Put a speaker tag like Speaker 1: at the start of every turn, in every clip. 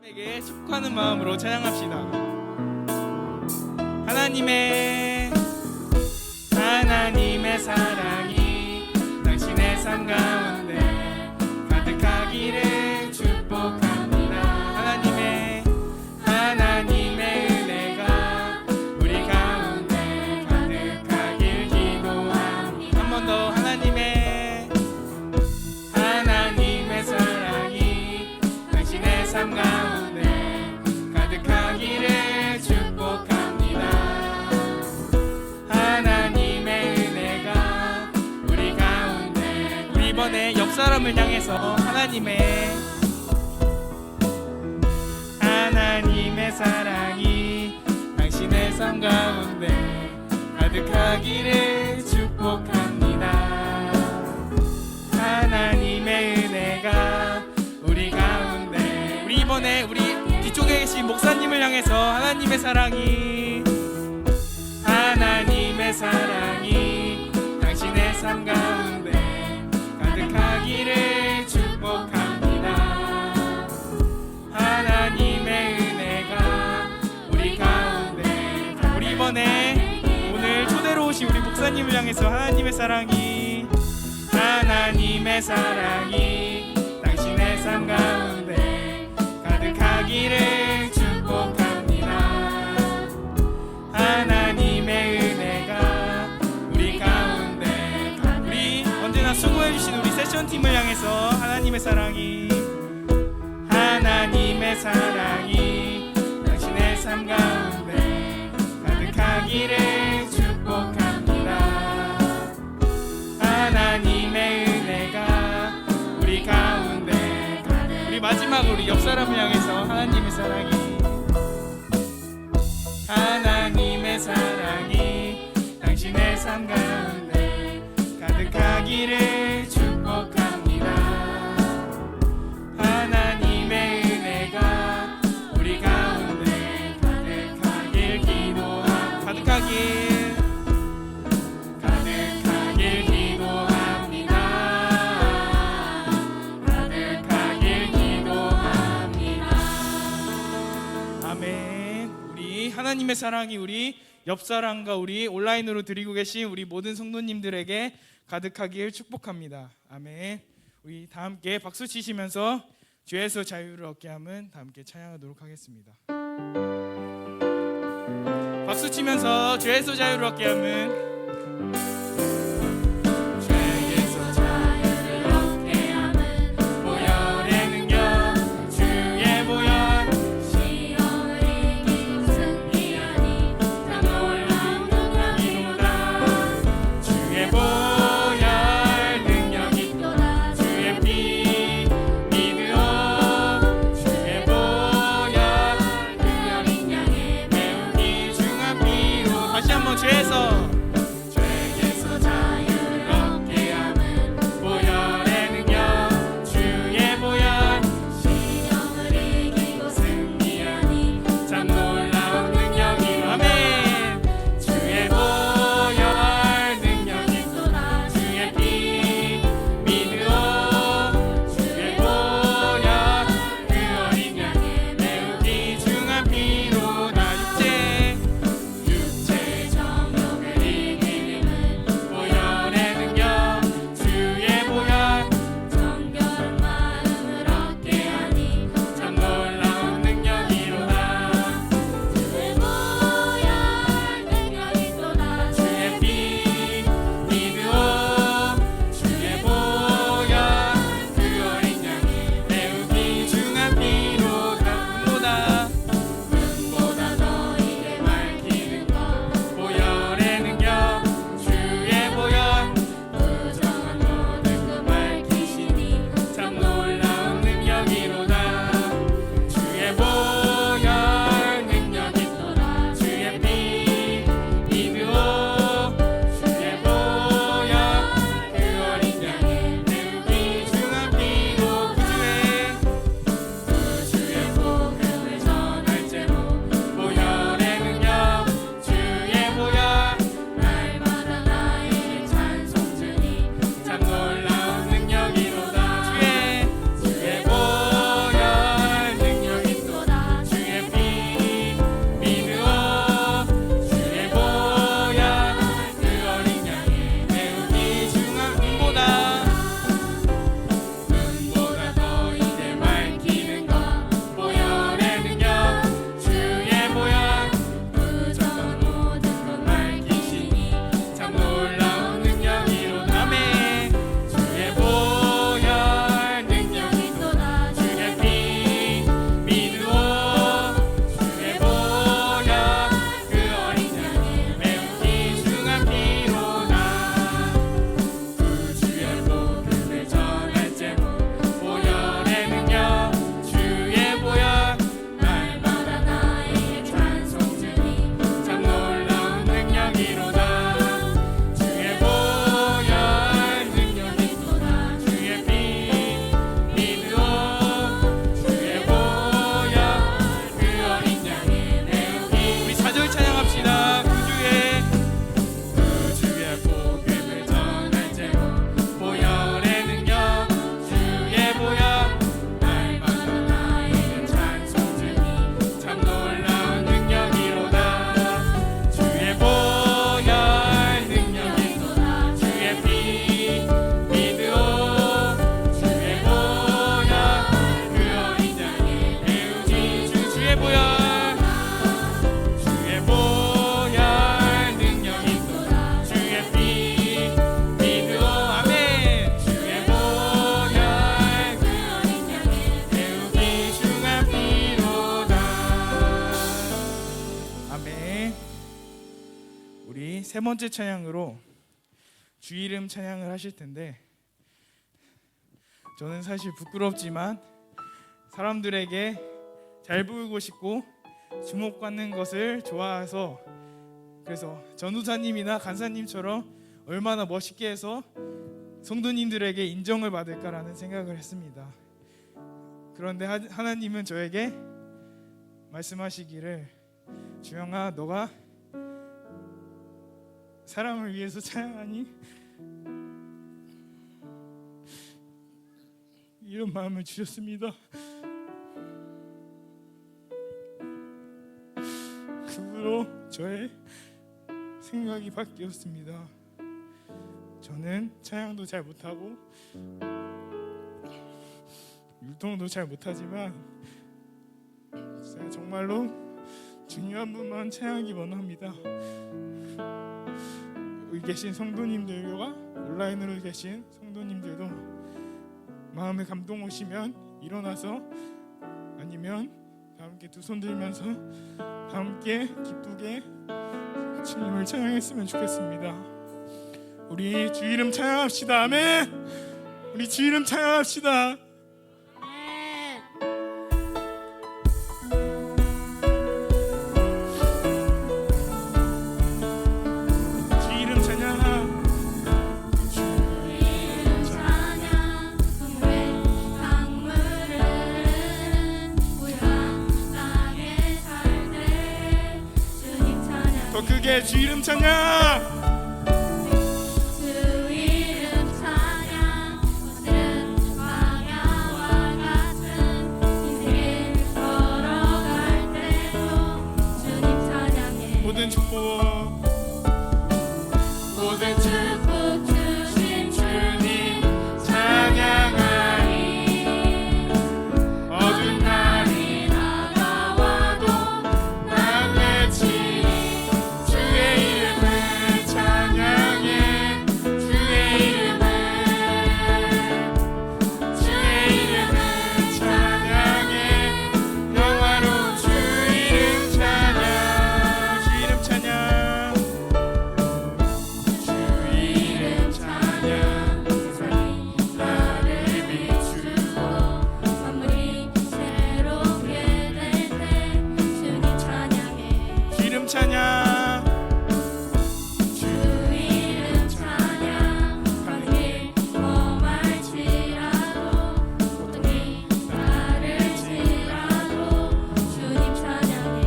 Speaker 1: 하나님에게 축복하는 마음으로 찬양합시다. 하나님의 사랑이 당신의 삶 가운데 가득하기를 축복합니다. 하나님의 은혜가 우리 가운데 가득하길 기도합니다. 한 번 더. 하나님의 사랑이 당신의 삶 가운데 가득하기를 축복합니다. 하나님의 은혜가 우리 가운데. 우리 이번에 옆 사람을 향해서 하나님의 사랑이 당신의 삶 가운데 가득하기를 축복합니다. 하나님의 은혜가 우리 가운데. 우리 이번에 우리 뒤쪽에 계신 목사님을 향해서 하나님의 사랑이 당신의 삶 가운데 가득하기를 축복합니다. 하나님의 은혜가 우리 가운데. 우리 이번에 오늘 초대로 오신 우리 목사님을 향해서 하나님의 사랑이 당신의 삶 가운데 가득하기를 축복합니다. 하나님의 은혜가 우리 가운데. 우리 언제나 수고해주신 우리 세션팀을 향해서 하나님의 사랑이 당신의 삶 가운데 가득하기를 축복합니다. 하나님의 은혜가 우리 가운데. 우리 마지막으로 우리 옆 사람을 향해서 하나님의 사랑이 당신의 삶 가운데 가득하기를 축복합니다. 하나님의 은혜가 우리 가운데 가득하길 기도합니다. 가득하길 기도합니다. 아멘. 우리 하나님의 사랑이 우리 옆 사람과 우리 온라인으로 드리고 계신 우리 모든 성도님들에게 가득하길 축복합니다. 아멘. 우리 다 함께 박수 치시면서 죄에서 자유를 얻게 함은 다 함께 찬양하도록 하겠습니다. 박수 치면서 죄에서 자유를 얻게 함은. 죄에서 세 번째 찬양으로 주 이름 찬양을 하실 텐데, 저는 사실 부끄럽지만 사람들에게 잘 보이고 싶고 주목받는 것을 좋아해서, 그래서 전도사님이나 간사님처럼 얼마나 멋있게 해서 성도님들에게 인정을 받을까라는 생각을 했습니다. 그런데 하나님은 저에게 말씀하시기를, 주영아, 너가 사람을 위해서 찬양하니? 이런 마음을 주셨습니다. 그 후로 저의 생각이 바뀌었습니다. 저는 찬양도 잘 못하고 율동도 잘 못하지만 제가 정말로 중요한 분만 찬양하기 원합니다. 여기 계신 성도님들과 온라인으로 계신 성도님들도 마음에 감동 오시면 일어나서, 아니면 다 함께 두 손 들면서 다 함께 기쁘게 주님을 찬양했으면 좋겠습니다. 우리 주 이름 찬양합시다. 아멘. 우리 주 이름 찬양합시다. 크게 주 이름 찬양.
Speaker 2: 주 이름 찬양. 오늘은 광야와 같은 인생을 걸어갈 때도 주님 찬양해.
Speaker 1: 모든 축복
Speaker 2: 주신 주님 찬양하리. 어두운 날이 다가와도 난 외치리. 주의 이름을 찬양해. 주의 이름을 찬양해. 영화로운 주 이름 찬양.
Speaker 1: 주 이름 찬양.
Speaker 2: 주 이름 찬양. 세상이 나를 비추고 만물이 새롭게 될 때 주님 찬양해.
Speaker 1: 주 이름 찬양.
Speaker 2: 주 이름 찬양. 가는 길 험할지라도 어떤 길 다를지라도 주님 찬양해.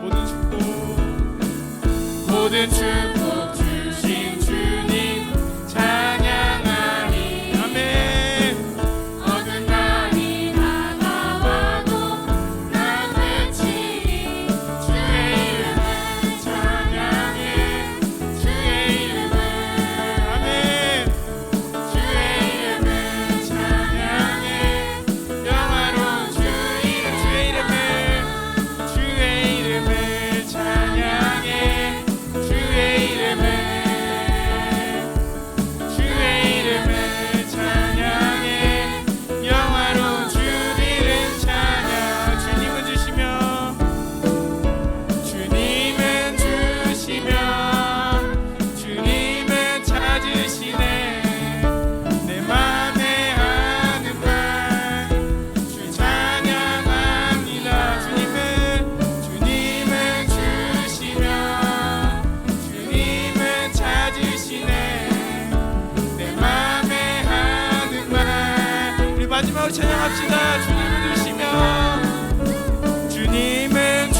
Speaker 1: 모든 축복 주신 주님 찬양하리. 아멘.
Speaker 2: 어두운 날이 다가와도 난 외치리. 주의 이름을 찬양해. 주의 이름을
Speaker 1: 아멘.
Speaker 2: 주의 이름을 찬양해. 영화로운 주 이름
Speaker 1: 주의 이름을 찬양해. 주의 이름을 찬양해. 영화로운 주 이름 찬양. 주님은 주님은 찾으시네. 내 맘에 하는 말 주 찬양합니다. 주님은 찾으시네. 내 맘에 하는 말. 우리 마지막으로 찬양합시다. 주님은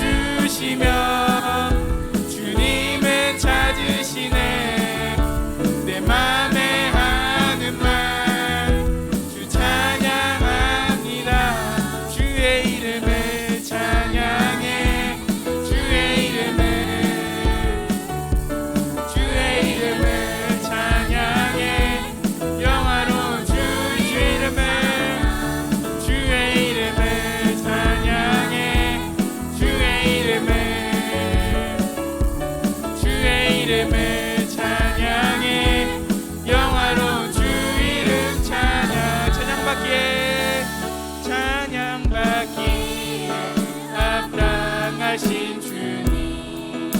Speaker 1: 찾으시네. 내 맘에 하는 말 주 찬양합니다. 주의 이름을 찬양해. 주의 이름을 찬양해. 영화로운 주의 이름을 찬양해. 주의 이름을 찬양해. 영화로운 주 이름 찬양. 찬양받기에 합당하신 주님,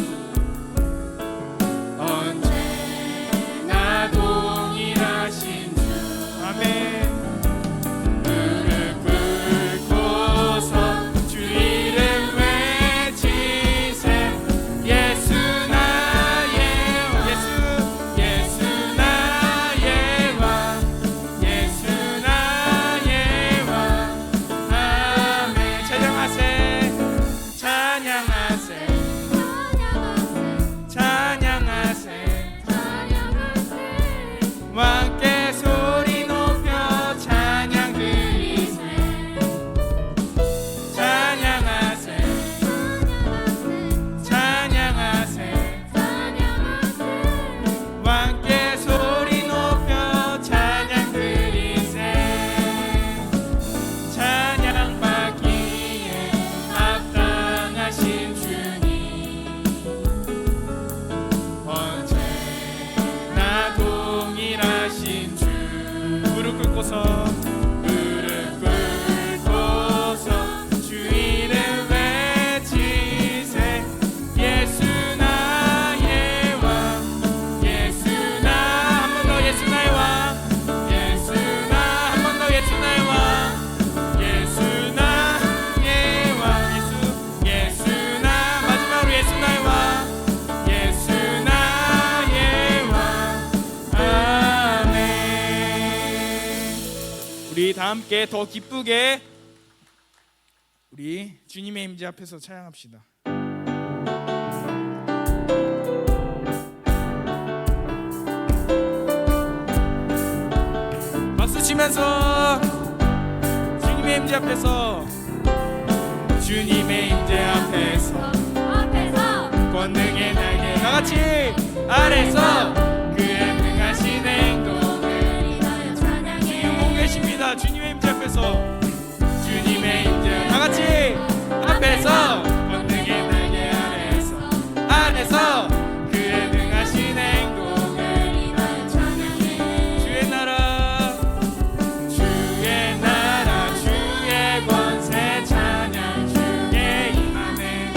Speaker 1: 함께 더 기쁘게 우리 주님의 임재 앞에서 찬양합시다. 박수 치면서 주님의 임재 앞에서, 주님의 임재 앞에서 권능의 날개 다같이 아래서 그의 능하신 행동을 지금 보고 계십니다. 주님의 임재 앞에서, 주님의 임재 다같이 앞에서 권능의 날개 아래서 그의 능하신 행동을 주의 나라 주의 권세 찬양 주의 임하네.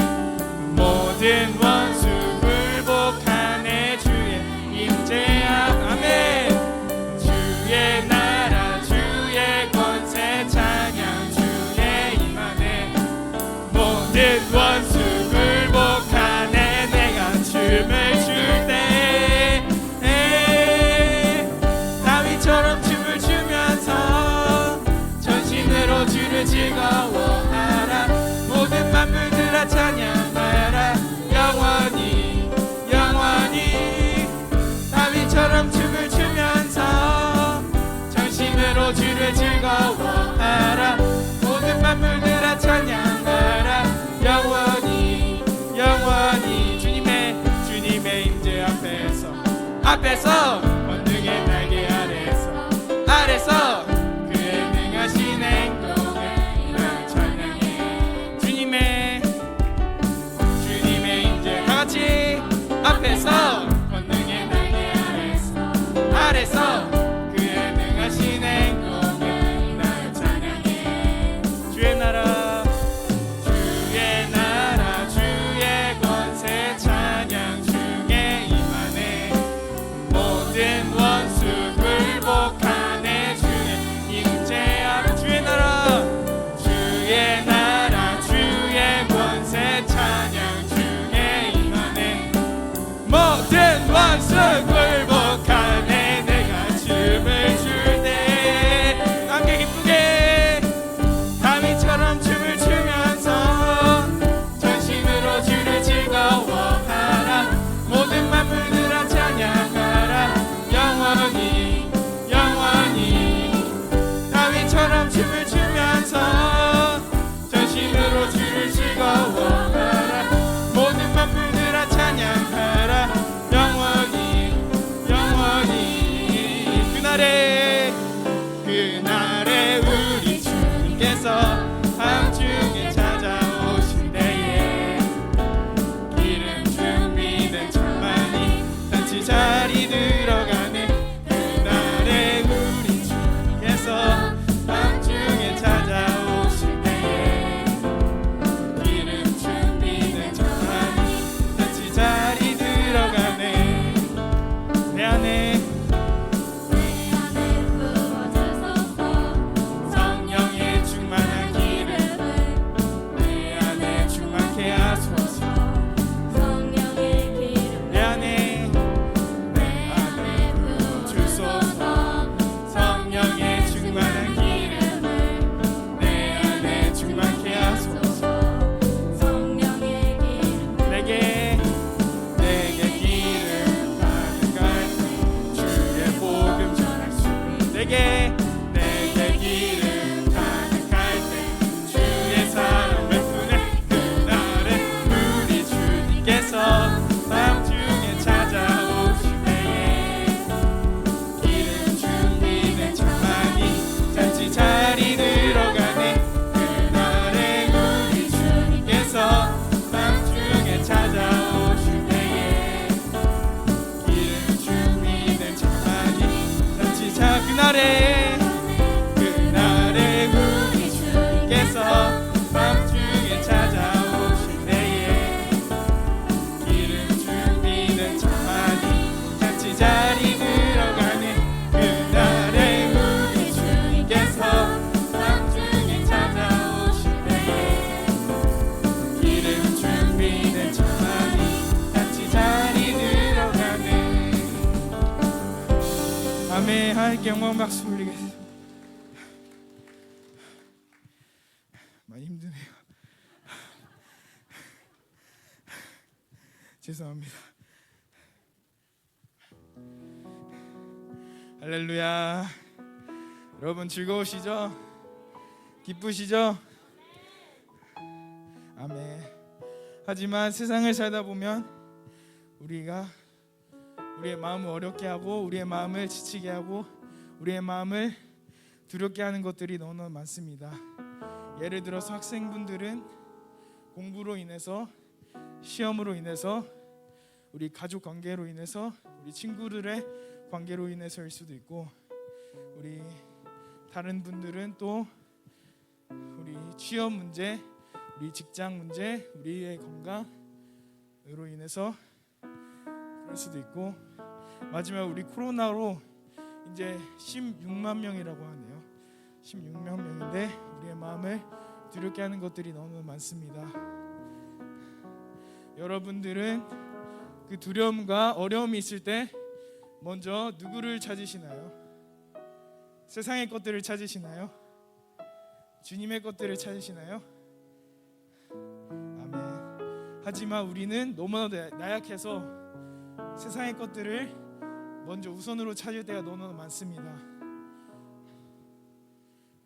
Speaker 1: 모든 원수 굴복하네. 주의 임재 앞 아멘. 주의 나라 주의 권세 찬양 주의 임하네. 모든 원수 굴복하네. 내가 춤을 출 때 다윗처럼 춤을 추면서 전신으로 주를 즐거워하라. 모든 만물들아 찬양하라. 영원히 영원히 다윗처럼 춤을 추면서 전신으로 주를 즐거워하라. 모든 만물들아 찬양하라. 영원히 영원히 주님의 임재 앞에서 권능의 날개 아래서 그의 능하신 행동을 나 찬양해. 주님의 임재 다같이 앞에서 권능의 날개 아래서 그의 능하신 행동을 나 찬양해. 주의 나라 주의 권세 찬양 주의 임하네. 모든 원수 굴복하네. 주의 임재 앞 주의 나라 주의 권세 찬양 주의 임하네. 모든 원수 굴복하네. 내가 춤을 출 때 함께 기쁘게 다윗처럼 춤을 추면서 전신으로 주를 즐거워하라. 모든 만물들아 찬양하라. 영원히 다윗처럼 춤을 추면서 전신으로 주를 즐거워하라. 모든 만물들아 찬양하라. 영원히 그날에 우리 주님께서 함중에 찾아오신 때에 기름 준비된 천만이 단지 자리 들어가네. 그날에 우리 주님께서 함중에 찾아오실 때에 기름 준비된 천만이 단지 자리 들어가네. 내 안에 성령의 충만한 기름 내 안에 충만케 하소서. 내 안에 부어주소서. 성령의 충만한 기름 내 안에 충만케 하소서. 내게 기름 가득할 때 주의 복음 전할 수 내게 기름 가득할 때 주의 사랑 베푸네. 그날에 우리 주님께서 밤중에 찾아오실 때에 기름 준비된 천만이 잔치 자리 들어가네. 그날에 우리 주님께서 밤중에 찾아오실 때에 기름 준비된 천만이 잔치 그날에 우리 주님께서 밤중에 찾아오실 때에 기름 준비된 천만이 잔치 자리 들어가네. 그날에 우리 주님께서 밤중에 찾아오실 때에 기름 준비된 천만이 잔치 자리 들어가네. 아멘. 하나님께 영광 박수 올리겠습니다. 죄송합니다. 할렐루야. 여러분 즐거우시죠? 기쁘시죠? 아멘. 하지만 세상을 살다 보면 우리가 우리의 마음을 어렵게 하고 우리의 마음을 지치게 하고 우리의 마음을 두렵게 하는 것들이 너무나 많습니다. 예를 들어서 학생분들은 공부로 인해서, 시험으로 인해서, 우리 가족 관계로 인해서, 우리 친구들의 관계로 인해서일 수도 있고, 우리 다른 분들은 또 우리 취업 문제, 우리 직장 문제, 우리의 건강으로 인해서 그럴 수도 있고, 마지막 우리 코로나로 이제 16만 명이라고 하네요. 16만 명인데 우리의 마음을 두렵게 하는 것들이 너무 많습니다. 여러분들은 그 두려움과 어려움이 있을 때 먼저 누구를 찾으시나요? 세상의 것들을 찾으시나요? 주님의 것들을 찾으시나요? 아멘. 하지만 우리는 너무나 나약해서 세상의 것들을 먼저 우선으로 찾을 때가 너무나 많습니다.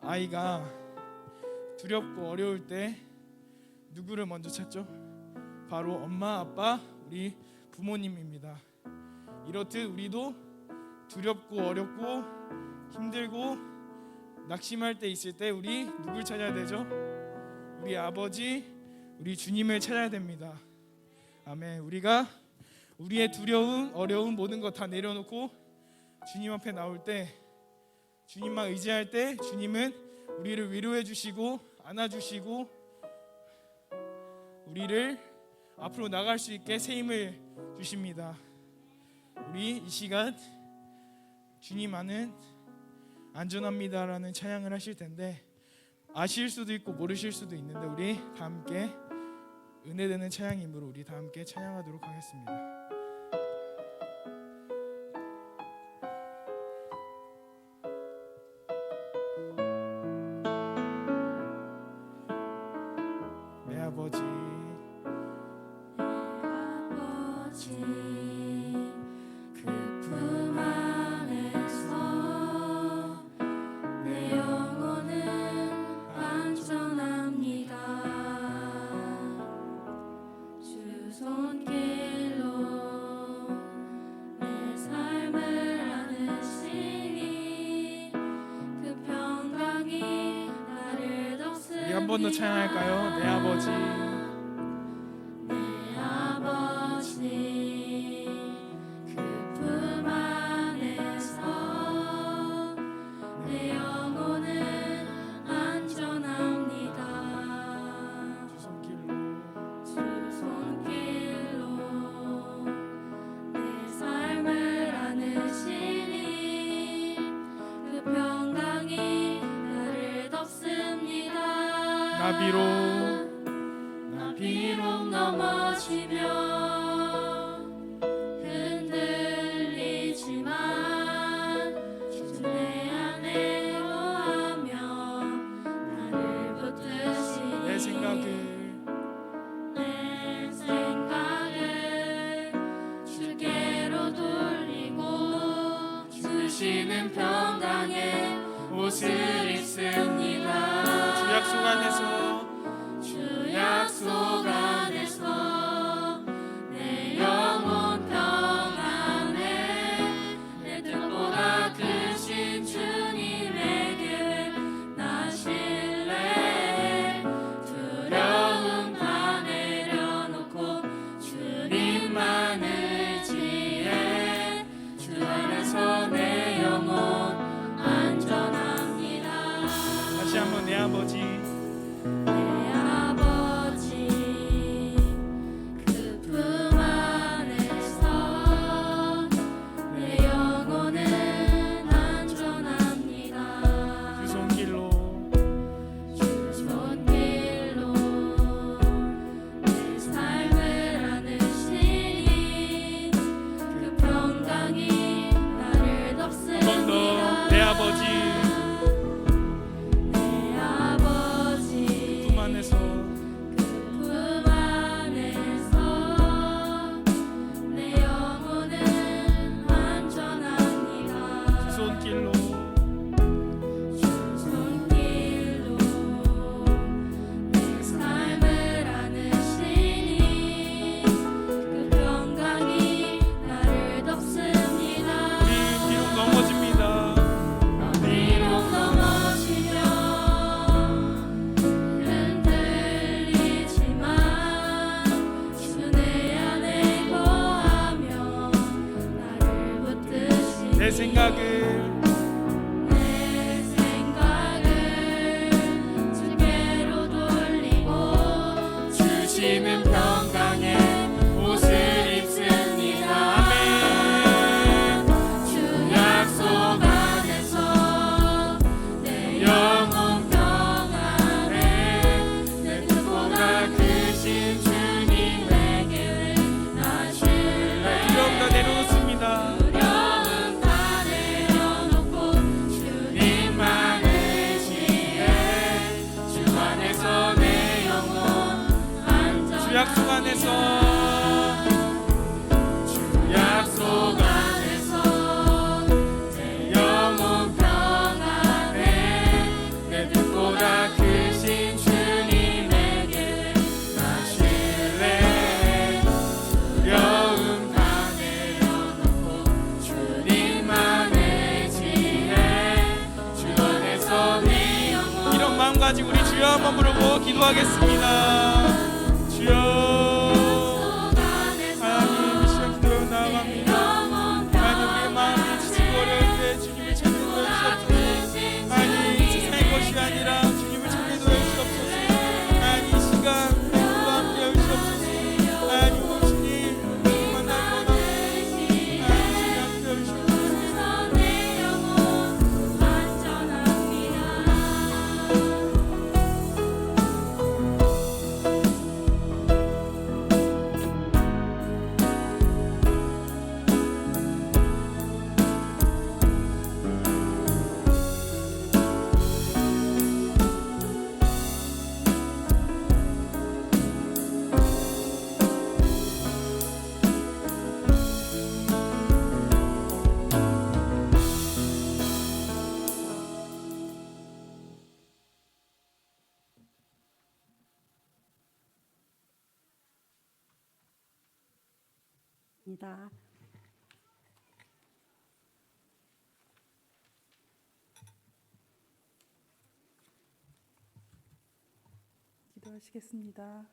Speaker 1: 아이가 두렵고 어려울 때 누구를 먼저 찾죠? 바로 엄마, 아빠, 우리 부모님입니다. 이렇듯 우리도 두렵고 어렵고 힘들고 낙심할 때 있을 때 우리 누굴 찾아야 되죠? 우리 아버지, 우리 주님을 찾아야 됩니다. 아멘. 우리가 우리의 두려움, 어려움 모든 것 다 내려놓고 주님 앞에 나올 때, 주님만 의지할 때 주님은 우리를 위로해 주시고 안아주시고 우리를 앞으로 나갈 수 있게 새 힘을 주십니다. 우리 이 시간 주님 안은 안전합니다라는 찬양을 하실 텐데, 아실 수도 있고 모르실 수도 있는데 우리 다 함께 은혜되는 찬양임으로 우리 다 함께 찬양하도록 하겠습니다. 내 아버지,
Speaker 2: 그 품 안에서 내 영혼은 안전합니다. 주 손길로 내 삶을 안으시니 그 평강이 나를 덮습니다.
Speaker 1: 우리 한 번 더 찬양할까요? 내 아버지,
Speaker 2: 내 아버지 그 품 안에서 내 영혼은 안전합니다.
Speaker 1: 주 손길로
Speaker 2: 주 손길로 내 삶을 안으시니 그 평강이 나를 덮습니다.
Speaker 1: 나
Speaker 2: 비록 넘어지면 흔들리지만 주 내 안에 거하며 나를 붙드시니
Speaker 1: 내 생각을
Speaker 2: 내 생각을 주께로 돌리고 주시는 평강의 옷을 입습니다.
Speaker 1: 주 약속 안에서
Speaker 2: 주 약속 안에서 내 영혼 평안에 내 뜻보다 크신 주님에게 나 신뢰해 두려움 다 내려놓고 주님만 의지해 주 안에서 내 영혼 안전합니다.
Speaker 1: 다시 한번 내 아버지,
Speaker 2: 내
Speaker 1: 생각을
Speaker 2: 내 생각을 주께로 돌리고 주시는 평강의 옷을 입습니다.
Speaker 1: 아멘.
Speaker 2: 주 약속 안에서 내 영혼 평안해 내 뜻보다 크신 주님의 계획 나 신뢰
Speaker 1: 두려움 다 내려놓습니다.
Speaker 2: 두려움 다 내려놓고 주님만 의지해 주 안에서 내 영혼 안전하게
Speaker 1: 주 약속 안에서
Speaker 2: 주 약속 안에서 내 영혼 평안해 내 뜻보다 크신 주님의 계획 나 신뢰해 두려움 다 내려놓고 주님만 의지해 주 안에서 내 영혼
Speaker 1: 이런 마음 가지고 우리 주여 한번 부르고 기도하겠습니다. 주여 하나님 이 시간 기도로 나아갑니다. 하나님 우리의 마음이 지치고 어려울 때 주님을 찾는 도와주시옵소서. 하나님 세상의 것이 아니라 주님을 찾는 도와주시옵소서. 하나님 이 시간 우리와 함께 해주시옵소서. 하나님 오늘 주님 만나기 원합니다. 하나님 주님 함께 해주시옵소서.
Speaker 2: 내 영혼 안전합니다.
Speaker 3: 입니다. 기도하시겠습니다.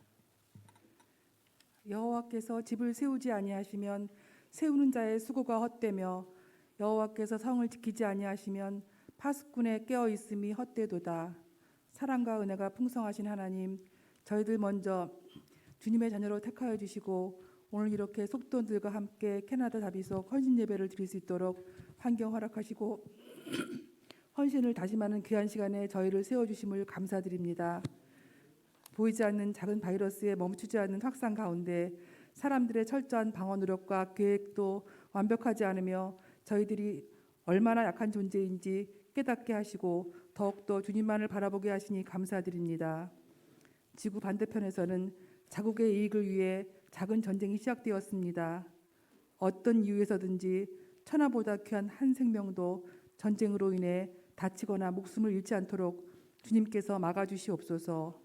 Speaker 3: 여호와께서 집을 세우지 아니하시면 세우는 자의 수고가 헛되며 여호와께서 성을 지키지 아니하시면 파수꾼의 깨어 있음이 헛되도다. 사랑과 은혜가 풍성하신 하나님, 저희들 먼저 주님의 자녀로 택하여 주시고 오늘 이렇게 속도들과 함께 캐나다 다비속 헌신 예배를 드릴 수 있도록 환경 허락하시고 헌신을 다짐하는 귀한 시간에 저희를 세워주심을 감사드립니다. 보이지 않는 작은 바이러스에 멈추지 않는 확산 가운데 사람들의 철저한 방어 노력과 계획도 완벽하지 않으며 저희들이 얼마나 약한 존재인지 깨닫게 하시고 더욱더 주님만을 바라보게 하시니 감사드립니다. 지구 반대편에서는 자국의 이익을 위해 작은 전쟁이 시작되었습니다. 어떤 이유에서든지 천하보다 귀한 한 생명도 전쟁으로 인해 다치거나 목숨을 잃지 않도록 주님께서 막아주시옵소서.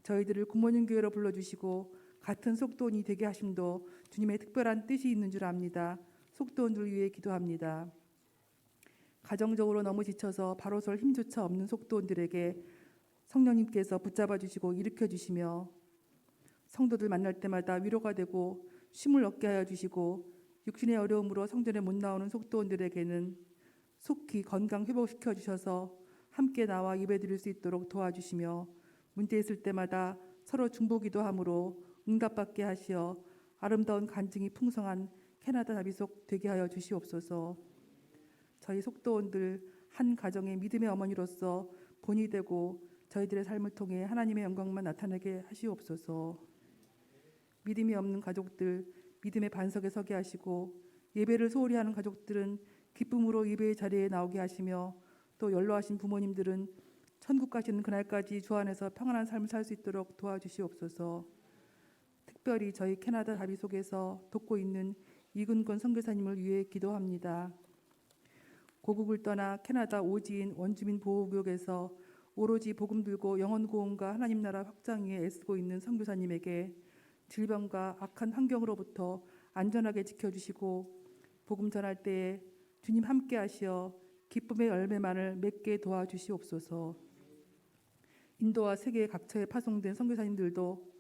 Speaker 3: 저희들을 굿모닝 교회로 불러주시고 같은 속도원이 되게 하심도 주님의 특별한 뜻이 있는 줄 압니다. 속도원들 위해 기도합니다. 가정적으로 너무 지쳐서 바로 설 힘조차 없는 속도원들에게 성령님께서 붙잡아 주시고 일으켜 주시며 성도들 만날 때마다 위로가 되고 쉼을 얻게 하여 주시고 육신의 어려움으로 성전에 못 나오는 속도원들에게는 속히 건강 회복시켜 주셔서 함께 나와 예배드릴 수 있도록 도와주시며 문제 있을 때마다 서로 중보기도 함으로 응답받게 하시어 아름다운 간증이 풍성한 캐나다 다비속 되게 하여 주시옵소서. 저희 속도원들 한 가정의 믿음의 어머니로서 본이 되고 저희들의 삶을 통해 하나님의 영광만 나타나게 하시옵소서. 믿음이 없는 가족들 믿음의 반석에 서게 하시고 예배를 소홀히 하는 가족들은 기쁨으로 예배의 자리에 나오게 하시며 또 연로하신 부모님들은 천국 가시는 그날까지 주 안에서 평안한 삶을 살 수 있도록 도와주시옵소서. 특별히 저희 캐나다 다비 속에서 돕고 있는 이근권 선교사님을 위해 기도합니다. 고국을 떠나 캐나다 오지인 원주민 보호구역에서 오로지 복음 들고 영혼 구원과 하나님 나라 확장 위에 애쓰고 있는 선교사님에게 질병과 악한 환경으로부터 안전하게 지켜주시고 복음 전할 때에 주님 함께 하시어 기쁨의 열매만을 맺게 도와주시옵소서. 인도와 세계 각처에 파송된 선교사님들도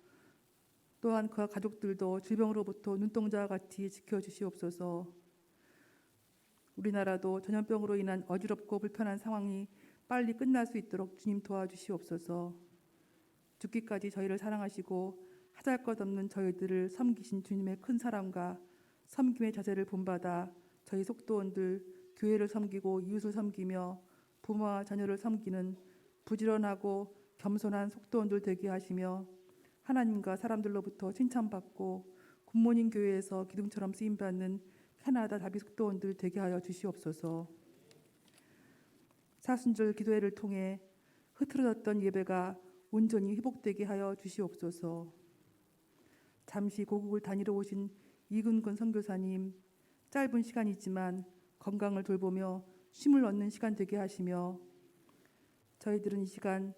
Speaker 3: 또한 그 가족들도 질병으로부터 눈동자와 같이 지켜주시옵소서. 우리나라도 전염병으로 인한 어지럽고 불편한 상황이 빨리 끝날 수 있도록 주님 도와주시옵소서. 죽기까지 저희를 사랑하시고 하잘것없는 저희들을 섬기신 주님의 큰 사랑과 섬김의 자세를 본받아 저희 속도원들 교회를 섬기고 이웃을 섬기며 부모와 자녀를 섬기는 부지런하고 겸손한 속도원들 되게 하시며 하나님과 사람들로부터 칭찬받고 굿모닝 교회에서 기둥처럼 쓰임받는 캐나다 다비 속도원들 되게 하여 주시옵소서. 사순절 기도회를 통해 흐트러졌던 예배가 온전히 회복되게 하여 주시옵소서. 잠시 고국을 다니러 오신 이근권 선교사님, 짧은 시간이지만 건강을 돌보며 쉼을 얻는 시간 되게 하시며 저희들은 이 시간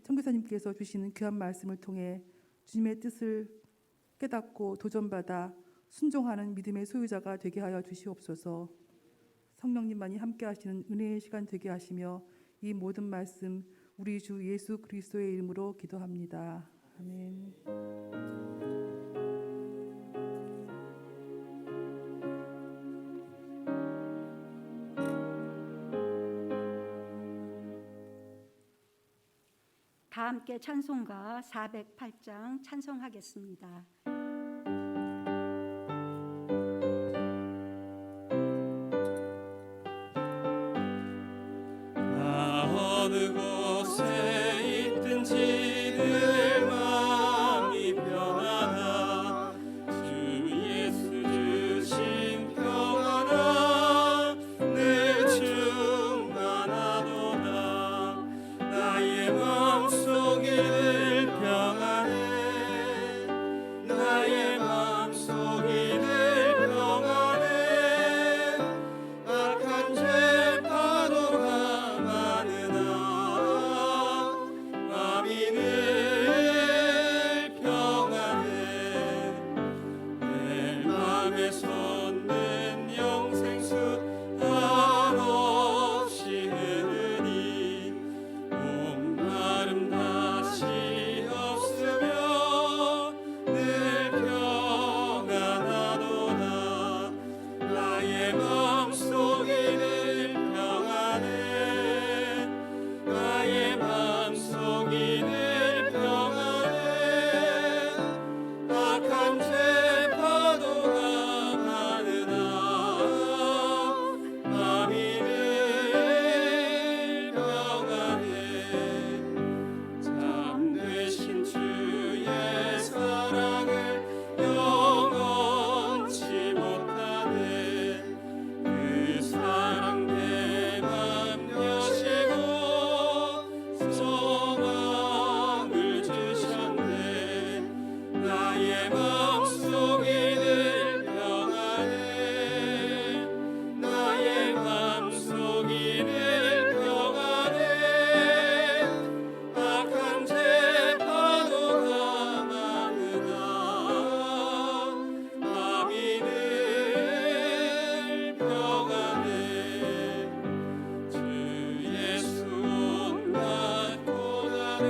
Speaker 3: 선교사님께서 주시는 귀한 말씀을 통해 주님의 뜻을 깨닫고 도전받아 순종하는 믿음의 소유자가 되게 하여 주시옵소서. 성령님만이 함께 하시는 은혜의 시간 되게 하시며 이 모든 말씀 우리 주 예수 그리스도의 이름으로 기도합니다. 아멘.
Speaker 4: 다 함께 찬송가 408장 찬송하겠습니다.
Speaker 2: 어느 곳에 있든지 늘 마음이 평안하 주 예수 주신 평안아 늘 충만하도다 나의 마음속이 늘 평안해 나의 마음속이 늘 평안해 악한 죄 파도가 많으나 마음이 늘 평안해 내 맘에 솟는 영생수 한없이 흐르니 목마름 다시 없으며 늘 평안하도다 나의 마음속이 늘 평안해 나의 마음속이 늘 평안해 악한 죄 파도가 많으나 마음이 늘 평안해 참되신 주의 사랑을 영원치 못하네 그 사랑 내 맘 여시고 소망을 주셨네 나의 마음속이 늘 평안해 나의 마음속이 늘 평안해 악한 죄 파도가 많으나 마음이 늘 평안해 주 예수 온갖 고난을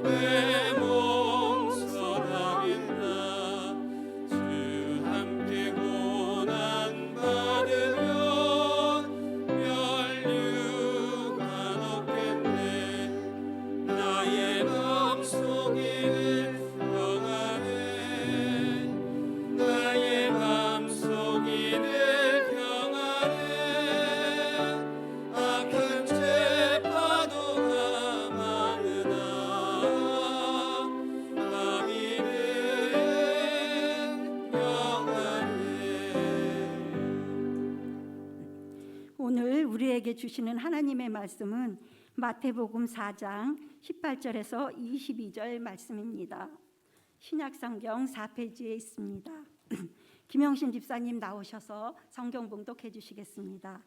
Speaker 2: 내 몸소 당했나 주 함께 고난 받으면 멸류관 없겠네 나의 마음속이 늘 평안해 나의 마음속이 늘 평안해 악한 죄 파도가 많으나 마음이 늘 평안해
Speaker 4: 오늘 우리에게 주시는 하나님의 말씀은 마태복음 4장 18절에서 22절 말씀입니다. 신약성경 4페이지에 있습니다. 김영신 집사님 나오셔서 성경 봉독해 주시겠습니다.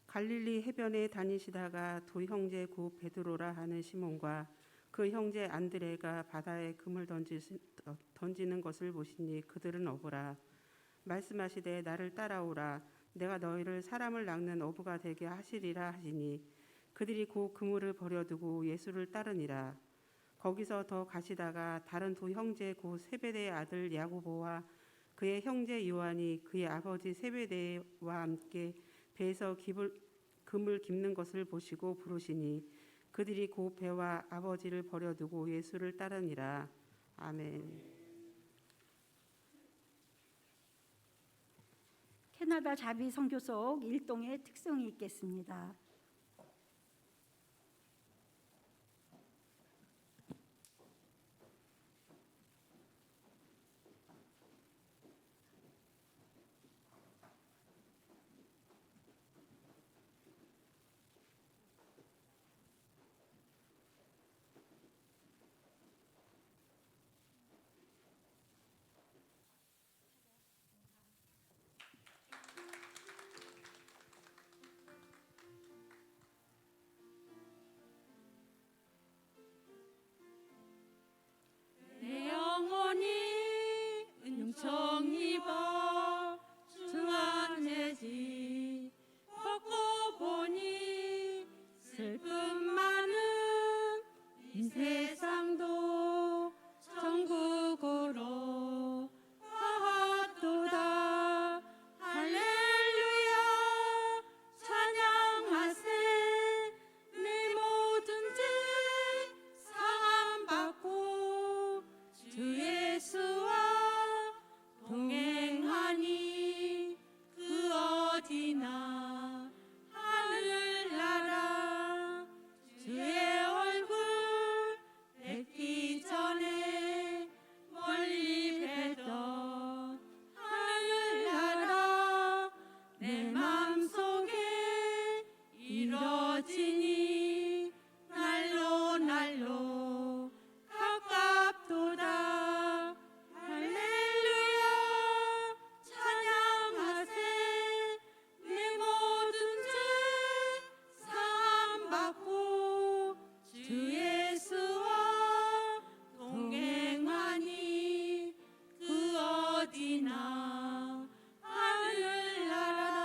Speaker 5: 갈릴리 해변에 다니시다가 두 형제 곧 베드로라 하는 시몬과 그 형제 안드레가 바다에 금을 던지는 것을 보시니 그들은 어부라. 말씀하시되 나를 따라오라. 내가 너희를 사람을 낚는 어부가 되게 하시리라 하시니 그들이 곧 그물을 버려두고 예수를 따르니라. 거기서 더 가시다가 다른 두 형제 곧 세베대의 아들 야고보와 그의 형제 요한이 그의 아버지 세베대와 함께 배에서 금을 깁는 것을 보시고 부르시니 그들이 곧 배와 아버지를 버려두고 예수를 따르니라. 아멘.
Speaker 4: 캐나다 자비 선교속 일동의 특성이 있겠습니다.
Speaker 2: 내 영혼이 은총 입어 중한 죄지 벗고 보니 슬픔 많은 이 세상도 천국으로 가도다. 할렐루야 찬양하세. 내 모든 죄 사함받고 주 예수와 동행하니 그 어디나 하늘나라. 주의 얼굴 뵙기 전에 멀리 뵀던 하늘나라. 내 맘속에 이뤄지니 날로 날로 가깝도다. 할렐루야 찬양하세. 내 모든 죄 사함받고 주 예수와 동행하니 그 어디나 하늘나라.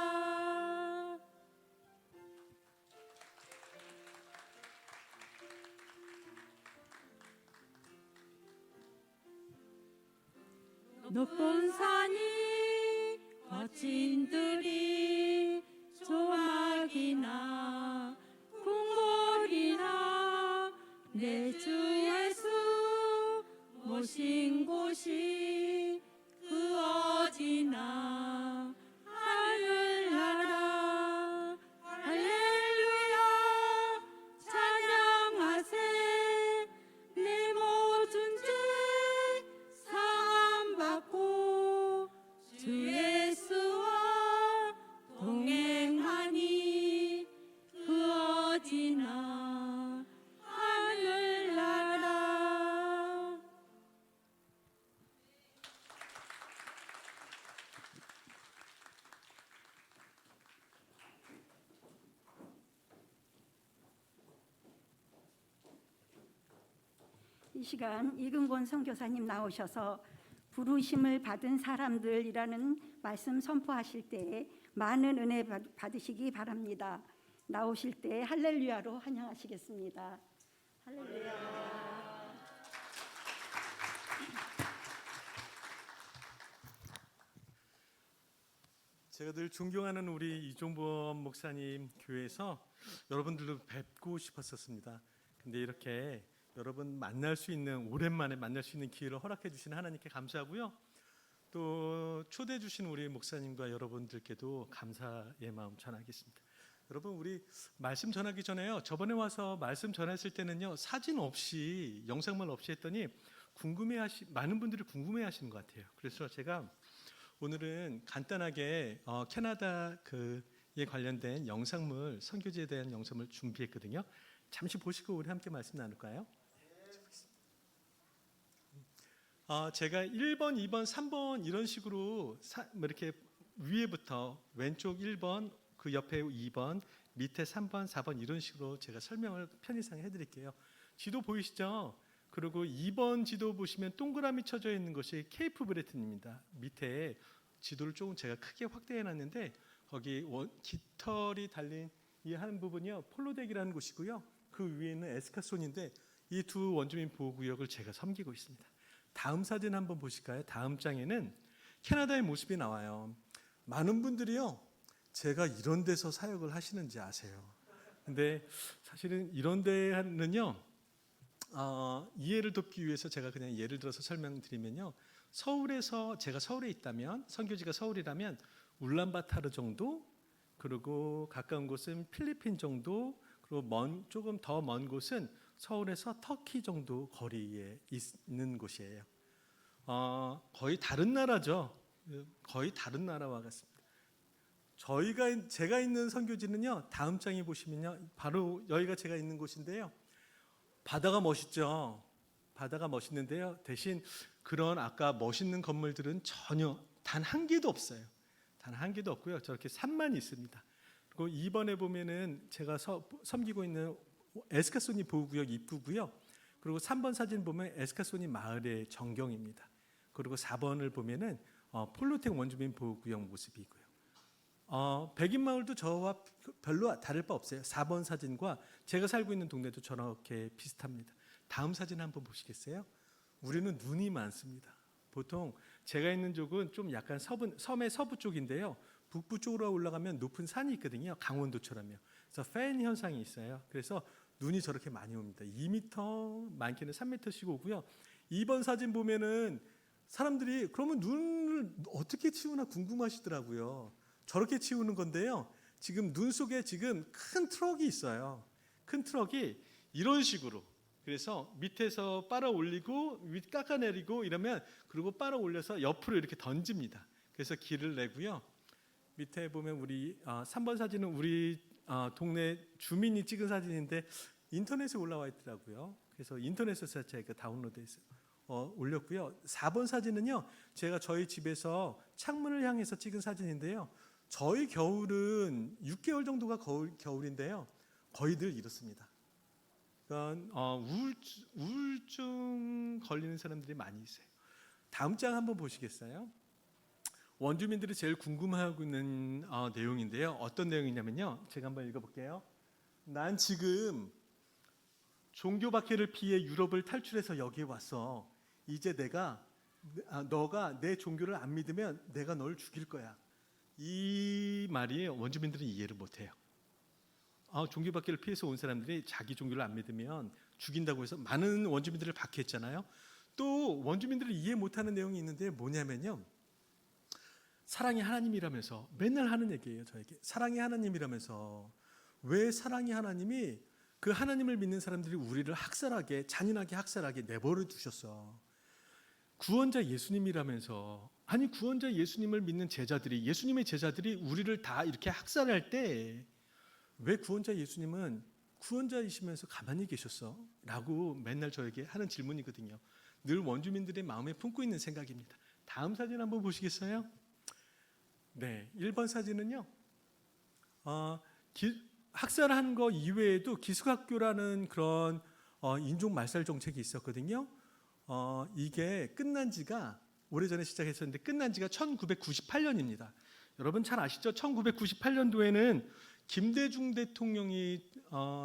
Speaker 2: 높은 산이 거친 들이 조막이나 궁궐이나 내 주 예수 모신 곳이 그 어디나 하늘나라. 할렐루야 찬양하세. 내 모든 죄 사함받고 주 예수와 동행하니 그 어디나 하늘나라.
Speaker 4: 이 시간 이근권 선교사님 나오셔서 부르심을 받은 사람들이라는 말씀 선포하실 때 많은 은혜 받으시기 바랍니다. 나오실 때 할렐루야로 환영하시겠습니다. 할렐루야.
Speaker 6: 제가 늘 존경하는 우리 이종범 목사님 교회에서 여러분들도 뵙고 싶었었습니다. 근데 이렇게 여러분 만날 수 있는, 오랜만에 만날 수 있는 기회를 허락해 주신 하나님께 감사하고요. 또 초대해 주신 우리 목사님과 여러분들께도 감사의 마음 전하겠습니다. 여러분, 우리 말씀 전하기 전에요, 저번에 와서 말씀 전했을 때는요 사진 없이, 영상만 없이 했더니 많은 분들이 궁금해하시는 것 같아요. 그래서 제가 오늘은 간단하게 캐나다에 관련된 영상물, 선교지에 대한 영상을 준비했거든요. 잠시 보시고 우리 함께 말씀 나눌까요? 제가 1번, 2번, 3번 이런 식으로 이렇게 위에부터 왼쪽 1번, 그 옆에 2번, 밑에 3번, 4번 이런 식으로 제가 설명을 편의상 해드릴게요. 지도 보이시죠? 그리고 2번 지도 보시면 동그라미 쳐져 있는 것이 케이프 브레튼입니다. 밑에 지도를 조금 제가 크게 확대해 놨는데 거기 깃털이 달린 이 한 부분이요 폴로덱이라는 곳이고요. 그 위에는 에스카손인데 이 두 원주민 보호구역을 제가 섬기고 있습니다. 다음 사진 한번 보실까요? 다음 장에는 캐나다의 모습이 나와요. 많은 분들이요, 제가 이런 데서 사역을 하시는지 아세요. 근데 사실은 이런 데는요, 이해를 돕기 위해서 제가 그냥 예를 들어서 설명드리면요, 서울에서, 제가 서울에 있다면, 선교지가 서울이라면 울란바타르 정도, 그리고 가까운 곳은 필리핀 정도, 그리고 조금 더 먼 곳은 서울에서 터키 정도 거리에 있는 곳이에요. 거의 다른 나라죠. 거의 다른 나라와 같습니다. 제가 있는 선교지는요, 다음 장에 보시면요, 바로 여기가 제가 있는 곳인데요. 바다가 멋있죠. 바다가 멋있는데요. 대신 그런 아까 멋있는 건물들은 전혀 단 한 개도 없어요. 단 한 개도 없고요. 저렇게 산만 있습니다. 그리고 이번에 보면은 제가 섬기고 있는 에스카소니 보호구역 입구고요. 그리고 3번 사진 보면 에스카소니 마을의 전경입니다. 그리고 4번을 보면은 폴로텍 원주민 보호구역 모습이고요. 백인마을도 저와 별로 다를 바 없어요. 4번 사진과 제가 살고 있는 동네도 저렇게 비슷합니다. 다음 사진 한번 보시겠어요? 우리는 눈이 많습니다. 보통 제가 있는 쪽은 좀 약간 섬의 서부 쪽인데요. 북부 쪽으로 올라가면 높은 산이 있거든요. 강원도처럼요. 그래서 팬 현상이 있어요. 그래서 눈이 저렇게 많이 옵니다. 2m, 많게는 3m씩 오고요. 2번 사진 보면은 사람들이 그러면 눈을 어떻게 치우나 궁금하시더라고요. 저렇게 치우는 건데요. 지금 눈 속에 지금 큰 트럭이 있어요. 큰 트럭이 이런 식으로, 그래서 밑에서 빨아 올리고 윗 깎아내리고 이러면, 그리고 빨아 올려서 옆으로 이렇게 던집니다. 그래서 길을 내고요. 밑에 보면 우리 3번 사진은 우리 동네 주민이 찍은 사진인데 인터넷에 올라와 있더라고요. 그래서 인터넷에서 제가 다운로드해서 올렸고요. 4번 사진은요, 제가 저희 집에서 창문을 향해서 찍은 사진인데요. 저희 겨울은 6개월 정도가 겨울인데요. 거의들 이렇습니다. 그러니까 우울증 걸리는 사람들이 많이 있어요. 다음 장 한번 보시겠어요? 원주민들이 제일 궁금해하고 있는 내용인데요. 어떤 내용이냐면요. 제가 한번 읽어볼게요. 난 지금 종교 박해를 피해 유럽을 탈출해서 여기에 왔어. 이제 너가 내 종교를 안 믿으면 내가 널 죽일 거야. 이 말이 원주민들은 이해를 못해요. 종교 박해를 피해서 온 사람들이 자기 종교를 안 믿으면 죽인다고 해서 많은 원주민들을 박해했잖아요. 또 원주민들이 이해 못하는 내용이 있는데 뭐냐면요. 사랑이 하나님이라면서 맨날 하는 얘기예요. 저에게 사랑이 하나님이라면서, 왜 사랑이 하나님이 그 하나님을 믿는 사람들이 우리를 잔인하게 학살하게 내버려 두셨어. 구원자 예수님이라면서, 아니 구원자 예수님을 믿는 제자들이, 예수님의 제자들이 우리를 다 이렇게 학살할 때 왜 구원자 예수님은 구원자이시면서 가만히 계셨어? 라고 맨날 저에게 하는 질문이거든요. 늘 원주민들의 마음에 품고 있는 생각입니다. 다음 사진 한번 보시겠어요? 네, 1번 사진은요. 학살한 거 이외에도 기숙학교라는 그런 인종 말살 정책이 있었거든요. 이게 끝난 지가 오래전에 시작했었는데 끝난 지가 1998년입니다. 여러분 잘 아시죠? 1998년도에는 김대중 대통령이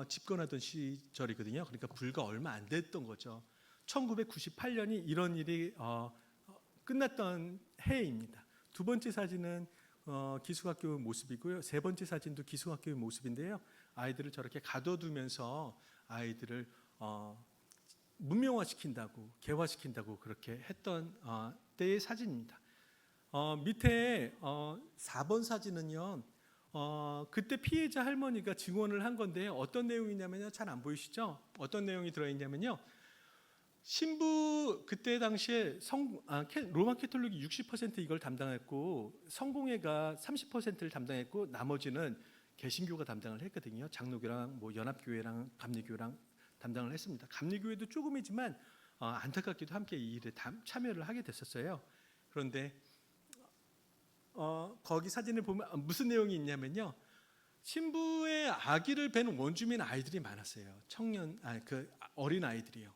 Speaker 6: 집권하던 시절이거든요. 그러니까 불과 얼마 안 됐던 거죠. 1998년이 이런 일이 끝났던 해입니다. 두 번째 사진은 기숙학교 모습이고요. 세 번째 사진도 기숙학교의 모습인데요. 아이들을 저렇게 가둬두면서 아이들을 문명화시킨다고, 개화시킨다고 그렇게 했던 때의 사진입니다. 밑에 4번 사진은요. 그때 피해자 할머니가 증언을 한 건데 어떤 내용이냐면요. 잘 안 보이시죠? 어떤 내용이 들어있냐면요. 신부 그때 당시에 로마 캐톨릭이 60% 이걸 담당했고 성공회가 30%를 담당했고 나머지는 개신교가 담당을 했거든요. 장로교랑 연합교회랑 감리교랑 담당을 했습니다. 감리교회도 조금이지만 안타깝게도 함께 이 일에 참여를 하게 됐었어요. 그런데 거기 사진을 보면 무슨 내용이 있냐면요. 신부의 아기를 뵌 원주민 아이들이 많았어요. 어린 아이들이요.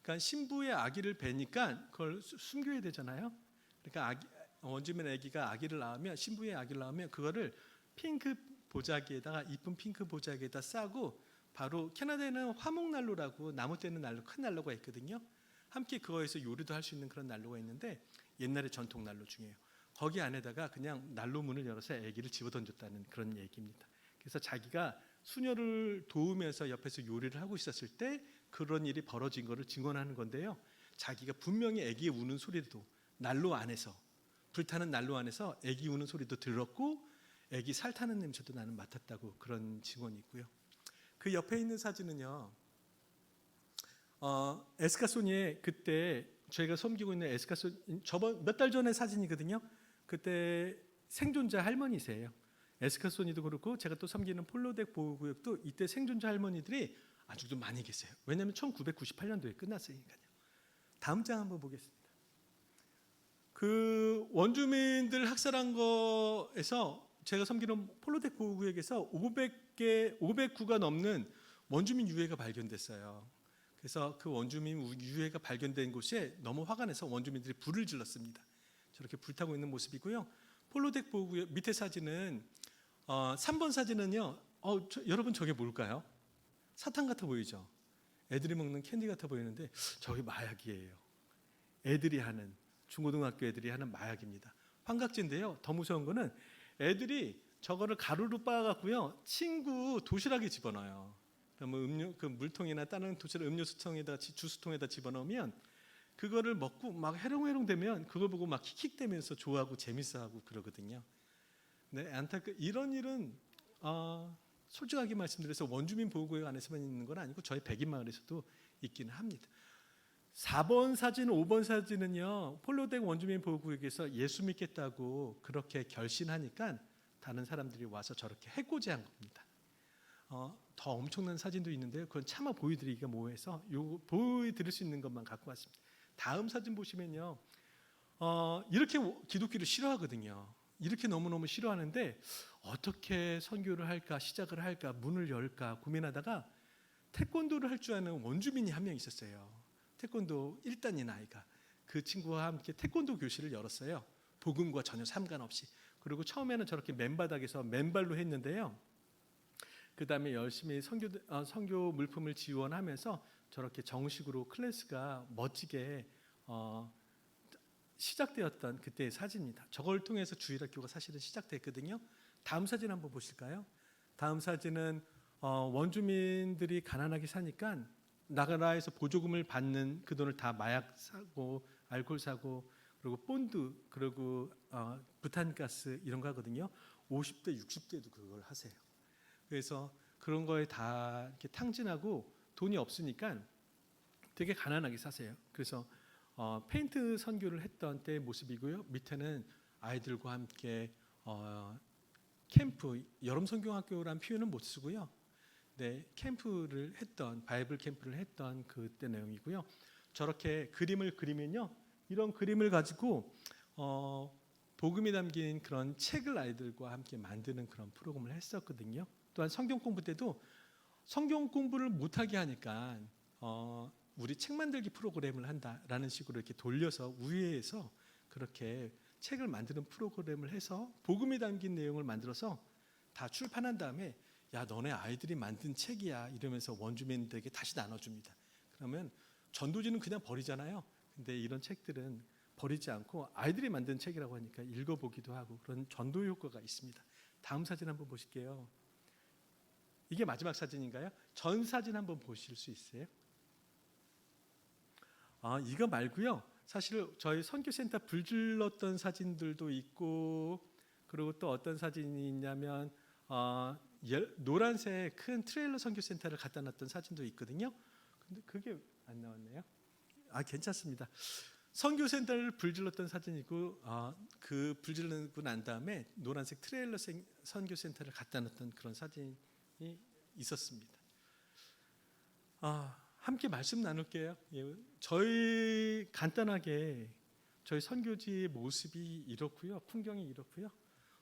Speaker 6: 그러니까 신부의 아기를 뵈니까 그걸 숨겨야 되잖아요. 그러니까 원주민 아기가 아기를 낳으면, 신부의 아기를 낳으면 그거를 핑크 보자기에다가, 이쁜 핑크 보자기에다 싸고 바로 캐나다에는 화목난로라고 나무 떼는 난로, 큰 난로가 있거든요. 함께 그거에서 요리도 할 수 있는 그런 난로가 있는데 옛날의 전통 난로 중이에요. 거기 안에다가 그냥 난로 문을 열어서 아기를 집어던졌다는 그런 얘기입니다. 그래서 자기가 수녀를 도우면서 옆에서 요리를 하고 있었을 때 그런 일이 벌어진 것을 증언하는 건데요. 자기가 분명히 아기의 우는 소리도 난로 안에서, 불타는 난로 안에서 아기 우는 소리도 들었고 아기 살 타는 냄새도 나는 맡았다고 그런 증언이 있고요. 그 옆에 있는 사진은요, 에스카소니에 그때 저희가 섬기고 있는 에스카소니, 저번 몇 달 전의 사진이거든요. 그때 생존자 할머니세요. 에스카소니도 그렇고 제가 또 섬기는 폴로덱 보호구역도 이때 생존자 할머니들이 아직도 많이 계세요. 왜냐하면 1998년도에 끝났으니까요. 다음 장 한번 보겠습니다. 그 원주민들 학살한 거에서 제가 섬기는 폴로덱 보호구역에서 509가 넘는 원주민 유해가 발견됐어요. 그래서 그 원주민 유해가 발견된 곳에 너무 화가 나서 원주민들이 불을 질렀습니다. 저렇게 불타고 있는 모습이고요. 폴로덱 보호구역 밑에 사진은 3번 사진은요. 여러분 저게 뭘까요? 사탕 같아 보이죠? 애들이 먹는 캔디 같아 보이는데 저게 마약이에요. 애들이 하는, 중고등학교 애들이 하는 마약입니다. 환각제인데요. 더 무서운 거는 애들이 저거를 가루로 빻아갖고요, 친구 도시락에 집어넣어요. 그러면 그 물통이나 다른 도시락 음료수통에다, 주스통에다 집어넣으면 그거를 먹고 막 해롱해롱 되면 그걸 보고 막 킥킥대면서 좋아하고 재밌어하고 그러거든요. 네, 이런 일은 솔직하게 말씀드려서 원주민 보호구역 안에서만 있는 건 아니고 저희 백인 마을에서도 있기는 합니다. 4번 사진, 5번 사진은요, 폴로덱 원주민 보호구역에서 예수 믿겠다고 그렇게 결신하니까 다른 사람들이 와서 저렇게 해코지한 겁니다. 더 엄청난 사진도 있는데요. 그건 차마 보여드리기가 뭐해서 보여드릴 수 있는 것만 갖고 왔습니다. 다음 사진 보시면요, 이렇게 기독교를 싫어하거든요. 이렇게 너무너무 싫어하는데 어떻게 선교를 할까, 시작을 할까, 문을 열까 고민하다가 태권도를 할 줄 아는 원주민이 한 명 있었어요. 태권도 1단인 아이가. 그 친구와 함께 태권도 교실을 열었어요. 복음과 전혀 상관없이. 그리고 처음에는 저렇게 맨바닥에서 맨발로 했는데요. 그 다음에 열심히 선교 물품을 지원하면서 저렇게 정식으로 클래스가 멋지게 시작되었던 그때의 사진입니다. 저걸 통해서 주일학교가 사실은 시작됐거든요. 다음 사진 한번 보실까요? 다음 사진은 원주민들이 가난하게 사니까 나라에서 보조금을 받는 그 돈을 다 마약 사고, 알코올 사고, 그리고 본드, 그리고 부탄가스 이런 거 하거든요. 50대, 60대도 그걸 하세요. 그래서 그런 거에 다 이렇게 탕진하고 돈이 없으니까 되게 가난하게 사세요. 그래서 페인트 선교를 했던 때의 모습이고요. 밑에는 아이들과 함께 캠프, 여름 선교학교라는 표현은 못 쓰고요. 네, 캠프를 했던, 바이블 캠프를 했던 그때 내용이고요. 저렇게 그림을 그리면요, 이런 그림을 가지고 복음이 담긴 그런 책을 아이들과 함께 만드는 그런 프로그램을 했었거든요. 또한 성경 공부 때도 성경 공부를 못하게 하니까 우리 책 만들기 프로그램을 한다라는 식으로 이렇게 돌려서 우회해서 그렇게 책을 만드는 프로그램을 해서 복음이 담긴 내용을 만들어서 다 출판한 다음에 야, 너네 아이들이 만든 책이야 이러면서 원주민들에게 다시 나눠줍니다. 그러면 전도지는 그냥 버리잖아요. 근데 이런 책들은 버리지 않고 아이들이 만든 책이라고 하니까 읽어보기도 하고 그런 전도 효과가 있습니다. 다음 사진 한번 보실게요. 이게 마지막 사진인가요? 전 사진 한번 보실 수 있어요? 이거 말고요. 사실 저희 선교센터 불 질렀던 사진들도 있고, 그리고 또 어떤 사진이 있냐면 노란색 큰 트레일러 선교센터를 갖다 놨던 사진도 있거든요. 근데 그게 안 나왔네요. 괜찮습니다. 선교센터를 불 질렀던 사진이고, 그 불 질르고 난 다음에 노란색 트레일러 선교센터를 갖다 놨던 그런 사진이 있었습니다. 함께 말씀 나눌게요. 저희 간단하게 저희 선교지의 모습이 이렇고요, 풍경이 이렇고요.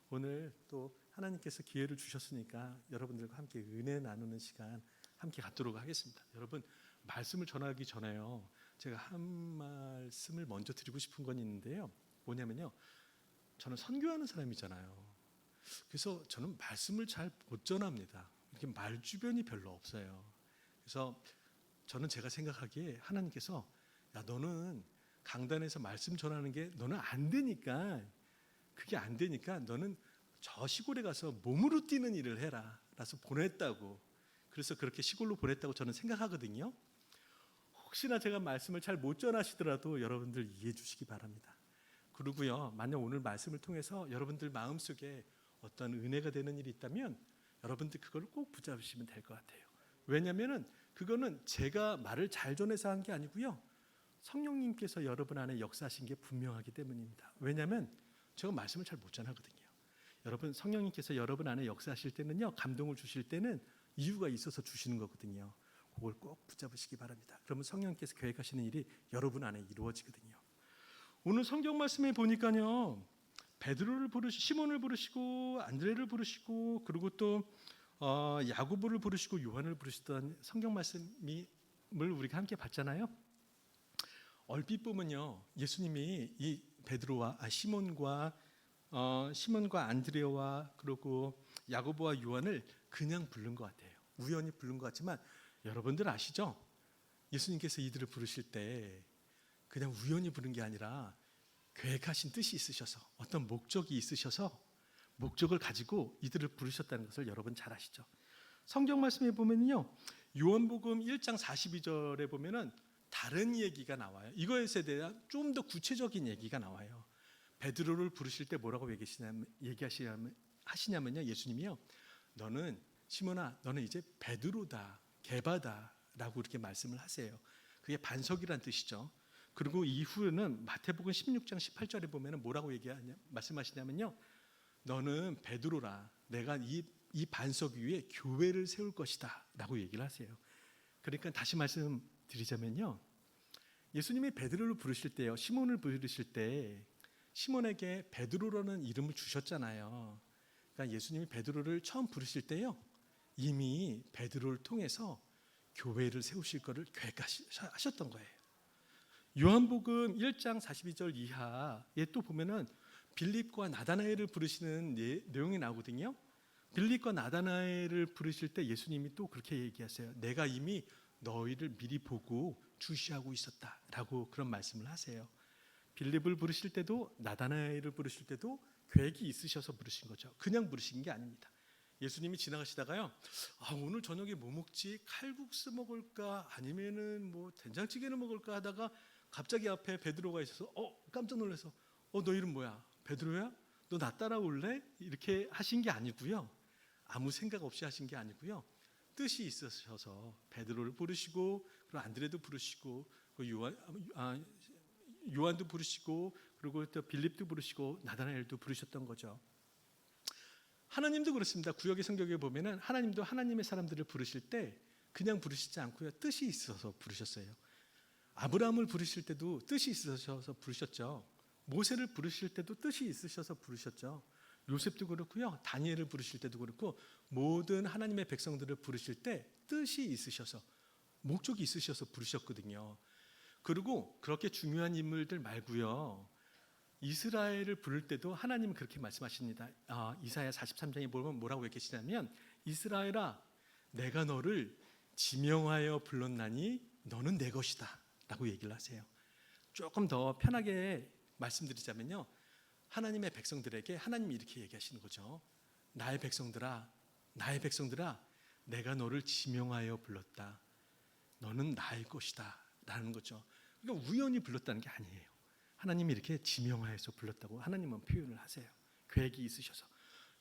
Speaker 6: 오늘 또 하나님께서 기회를 주셨으니까 여러분들과 함께 은혜 나누는 시간 함께 갖도록 하겠습니다. 여러분, 말씀을 전하기 전에요, 제가 한 말씀을 먼저 드리고 싶은 건 있는데요. 뭐냐면요, 저는 선교하는 사람이잖아요. 그래서 저는 말씀을 잘 못 전합니다. 이렇게 말 주변이 별로 없어요. 그래서 저는 제가 생각하기에 하나님께서 야 너는 강단에서 말씀 전하는 게 너는 안 되니까 그게 안 되니까 너는 저 시골에 가서 몸으로 뛰는 일을 해라. 라서 보냈다고. 그래서 그렇게 시골로 보냈다고 저는 생각하거든요. 혹시나 제가 말씀을 잘 못 전하시더라도 여러분들 이해해 주시기 바랍니다. 그리고요, 만약 오늘 말씀을 통해서 여러분들 마음속에 어떤 은혜가 되는 일이 있다면 여러분들 그걸 꼭 붙잡으시면 될 것 같아요. 왜냐하면 그거는 제가 말을 잘 전해서 한 게 아니고요, 성령님께서 여러분 안에 역사하신 게 분명하기 때문입니다. 왜냐하면 제가 말씀을 잘 못 전하거든요. 여러분 성령님께서 여러분 안에 역사하실 때는요, 감동을 주실 때는 이유가 있어서 주시는 거거든요. 그걸 꼭 붙잡으시기 바랍니다. 그러면 성령님께서 계획하시는 일이 여러분 안에 이루어지거든요. 오늘 성경 말씀에 보니까요, 베드로를 시몬을 부르시고 안드레를 부르시고 그리고 또 야고보를 부르시고 요한을 부르시던 성경 말씀을 우리가 함께 봤잖아요. 얼핏 보면요, 예수님이 이 베드로와 시몬과 안드레와 그리고 야고보와 요한을 그냥 부른 것 같아요. 우연히 부른 것 같지만 여러분들 아시죠? 예수님께서 이들을 부르실 때 그냥 우연히 부른 게 아니라 계획하신 뜻이 있으셔서 어떤 목적이 있으셔서 목적을 가지고 이들을 부르셨다는 것을 여러분 잘 아시죠? 성경 말씀에 보면요, 요한복음 1장 42절에 보면은 다른 얘기가 나와요. 이거에 대한 좀 더 구체적인 얘기가 나와요. 베드로를 부르실 때 뭐라고 하시냐면요, 예수님이요, 너는 시몬아, 너는 이제 베드로다, 게바다라고 이렇게 말씀을 하세요. 그게 반석이란 뜻이죠. 그리고 이후에는 마태복음 16장 18절에 보면은 뭐라고 말씀하시냐면요, 너는 베드로라, 내가 이 반석 위에 교회를 세울 것이다라고 얘기를 하세요. 그러니까 다시 말씀드리자면요, 예수님이 베드로를 부르실 때요, 시몬을 부르실 때 시몬에게 베드로라는 이름을 주셨잖아요. 그러니까 예수님이 베드로를 처음 부르실 때요, 이미 베드로를 통해서 교회를 세우실 것을 계획하셨던 거예요. 요한복음 1장 42절 이하에 또 보면은 빌립과 나다나엘을 부르시는 내용이 나오거든요. 빌립과 나다나엘을 부르실 때 예수님이 또 그렇게 얘기하세요. 내가 이미 너희를 미리 보고 주시하고 있었다라고 그런 말씀을 하세요. 빌립을 부르실 때도 나다나엘을 부르실 때도 계획이 있으셔서 부르신 거죠. 그냥 부르신 게 아닙니다. 예수님이 지나가시다가요, 오늘 저녁에 뭐 먹지? 칼국수 먹을까? 아니면은 뭐 된장찌개를 먹을까? 하다가 갑자기 앞에 베드로가 있어서 깜짝 놀라서 너 이름 뭐야? 베드로야? 너 나 따라올래? 이렇게 하신 게 아니고요. 아무 생각 없이 하신 게 아니고요. 뜻이 있으셔서 베드로를 부르시고 그리고 안드레도 부르시고 요한도 부르시고 그리고 또 빌립도 부르시고 나다나엘도 부르셨던 거죠. 하나님도 그렇습니다. 구약의 성경에 보면은 하나님도 하나님의 사람들을 부르실 때 그냥 부르시지 않고요, 뜻이 있어서 부르셨어요. 아브라함을 부르실 때도 뜻이 있으셔서 부르셨죠. 모세를 부르실 때도 뜻이 있으셔서 부르셨죠. 요셉도 그렇고요, 다니엘을 부르실 때도 그렇고 모든 하나님의 백성들을 부르실 때 뜻이 있으셔서 목적이 있으셔서 부르셨거든요. 그리고 그렇게 중요한 인물들 말고요, 이스라엘을 부를 때도 하나님은 그렇게 말씀하십니다. 이사야 43장에 보면 뭐라고 얘기하시냐면 이스라엘아, 내가 너를 지명하여 불렀나니 너는 내 것이다 라고 얘기를 하세요. 조금 더 편하게 말씀드리자면요, 하나님의 백성들에게 하나님이 이렇게 얘기하시는 거죠. 나의 백성들아, 내가 너를 지명하여 불렀다. 너는 나의 것이다 라는 거죠. 그러니까 우연히 불렀다는 게 아니에요. 하나님이 이렇게 지명하여서 불렀다고 하나님은 표현을 하세요. 계획이 있으셔서.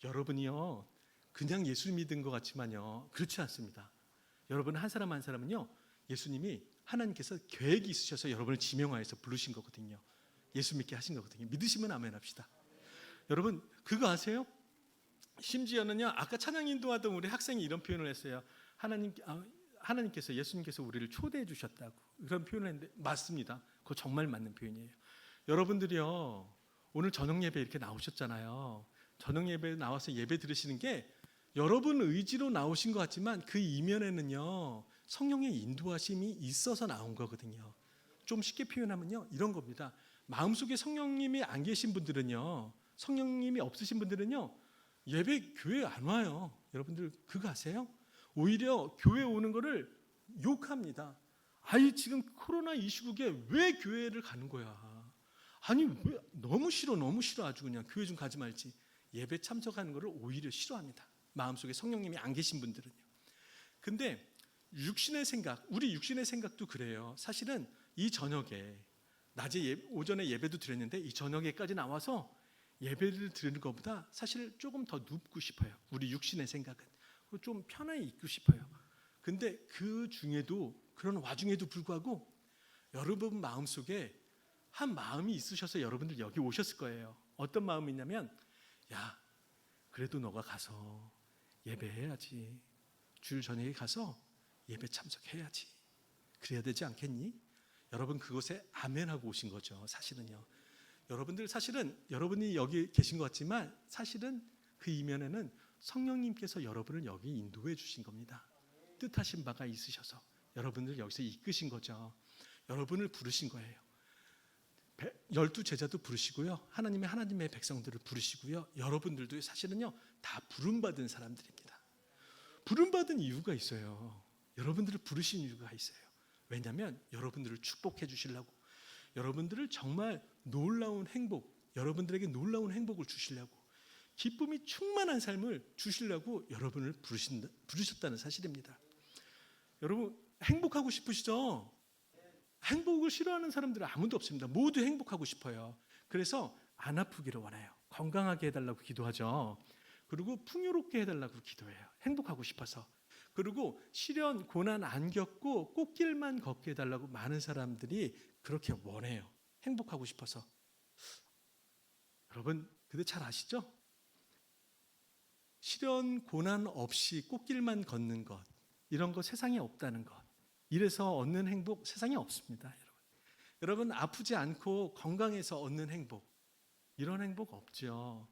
Speaker 6: 여러분이요, 그냥 예수 믿은 것 같지만요, 그렇지 않습니다. 여러분 한 사람 한 사람은요, 예수님이 하나님께서 계획이 있으셔서 여러분을 지명하여서 부르신 거거든요. 예수 믿게 하신 거거든요. 믿으시면 아멘 합시다. 여러분 그거 아세요? 심지어는요, 아까 찬양 인도하던 우리 학생이 이런 표현을 했어요. 하나님께서, 예수님께서 우리를 초대해 주셨다고 그런 표현을 했는데 맞습니다. 그거 정말 맞는 표현이에요. 여러분들이요, 오늘 저녁 예배 이렇게 나오셨잖아요. 저녁 예배에 나와서 예배 들으시는 게 여러분 의지로 나오신 것 같지만 그 이면에는요, 성령의 인도하심이 있어서 나온 거거든요. 좀 쉽게 표현하면요, 이런 겁니다. 마음속에 성령님이 안 계신 분들은요, 성령님이 없으신 분들은요, 예배 교회 안 와요. 여러분들 그거 아세요? 오히려 교회 오는 거를 욕합니다. 아니 지금 코로나 이 시국에 왜 교회를 가는 거야? 아니 왜 너무 싫어 아주 그냥 교회 좀 가지 말지. 예배 참석하는 거를 오히려 싫어합니다. 마음속에 성령님이 안 계신 분들은요. 근데 육신의 생각, 우리 육신의 생각도 그래요. 사실은 이 저녁에 낮에 오전에 예배도 드렸는데 이 저녁에까지 나와서 예배를 드리는 것보다 사실 조금 더 눕고 싶어요. 우리 육신의 생각은 좀 편하게 있고 싶어요. 근데 그 중에도 그런 와중에도 불구하고 여러분 마음속에 한 마음이 있으셔서 여러분들 여기 오셨을 거예요. 어떤 마음이 있냐면 야 그래도 너가 가서 예배해야지. 주일 저녁에 가서 예배 참석해야지. 그래야 되지 않겠니? 여러분 그곳에 아멘하고 오신 거죠. 사실은요. 여러분들 사실은 여러분이 여기 계신 것 같지만 사실은 그 이면에는 성령님께서 여러분을 여기 인도해 주신 겁니다. 뜻하신 바가 있으셔서 여러분을 여기서 이끄신 거죠. 여러분을 부르신 거예요. 12 제자도 부르시고요. 하나님의 백성들을 부르시고요. 여러분들도 사실은요 다 부름받은 사람들입니다. 부름받은 이유가 있어요. 여러분들을 부르신 이유가 있어요. 왜냐하면 여러분들을 축복해 주시려고, 여러분들을 정말 놀라운 행복, 여러분들에게 놀라운 행복을 주시려고, 기쁨이 충만한 삶을 주시려고 여러분을 부르셨다는 사실입니다. 여러분 행복하고 싶으시죠? 행복을 싫어하는 사람들은 아무도 없습니다. 모두 행복하고 싶어요. 그래서 안 아프기를 원해요. 건강하게 해달라고 기도하죠. 그리고 풍요롭게 해달라고 기도해요. 행복하고 싶어서. 그리고 시련, 고난 안 겪고 꽃길만 걷게 해달라고 많은 사람들이 그렇게 원해요. 행복하고 싶어서. 여러분 근데 잘 아시죠? 시련, 고난 없이 꽃길만 걷는 것, 이런 거 세상에 없다는 것. 이래서 얻는 행복 세상에 없습니다. 여러분 아프지 않고 건강해서 얻는 행복, 이런 행복 없죠.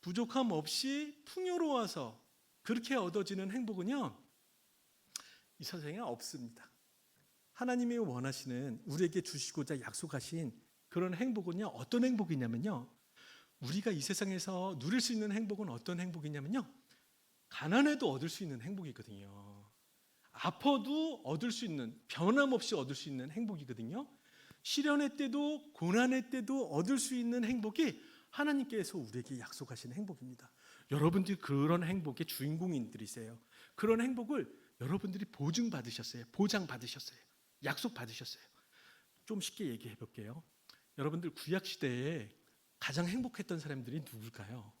Speaker 6: 부족함 없이 풍요로워서 그렇게 얻어지는 행복은요 이 세상에 없습니다. 하나님이 원하시는, 우리에게 주시고자 약속하신 그런 행복은요 어떤 행복이냐면요, 우리가 이 세상에서 누릴 수 있는 행복은 어떤 행복이냐면요, 가난해도 얻을 수 있는 행복이거든요. 아파도 얻을 수 있는, 변함없이 얻을 수 있는 행복이거든요. 시련의 때도 고난의 때도 얻을 수 있는 행복이 하나님께서 우리에게 약속하신 행복입니다. 여러분들이 그런 행복의 주인공인들이세요. 그런 행복을 여러분들이 보증받으셨어요. 보장받으셨어요. 약속받으셨어요. 좀 쉽게 얘기해 볼게요. 여러분들 구약시대에 가장 행복했던 사람들이 누굴까요?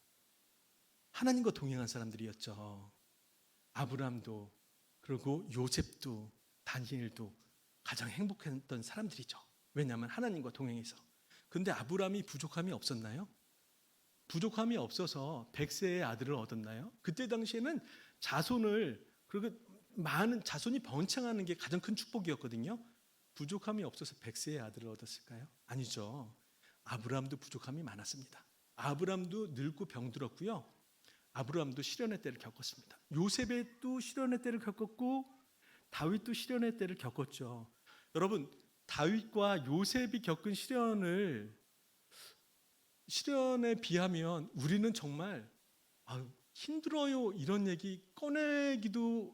Speaker 6: 하나님과 동행한 사람들이었죠. 아브라함도, 그리고 요셉도, 다니엘도 가장 행복했던 사람들이죠. 왜냐하면 하나님과 동행해서. 근데 아브라함이 부족함이 없었나요? 부족함이 없어서 100세의 아들을 얻었나요? 그때 당시에는 자손을, 그리고 많은 자손이 번창하는 게 가장 큰 축복이었거든요. 부족함이 없어서 100세의 아들을 얻었을까요? 아니죠. 아브라함도 부족함이 많았습니다. 아브라함도 늙고 병들었고요. 아브라함도 시련의 때를 겪었습니다. 요셉도 시련의 때를 겪었고 다윗도 시련의 때를 겪었죠. 여러분 다윗과 요셉이 겪은 시련에 비하면 우리는 정말 힘들어요 이런 얘기 꺼내지도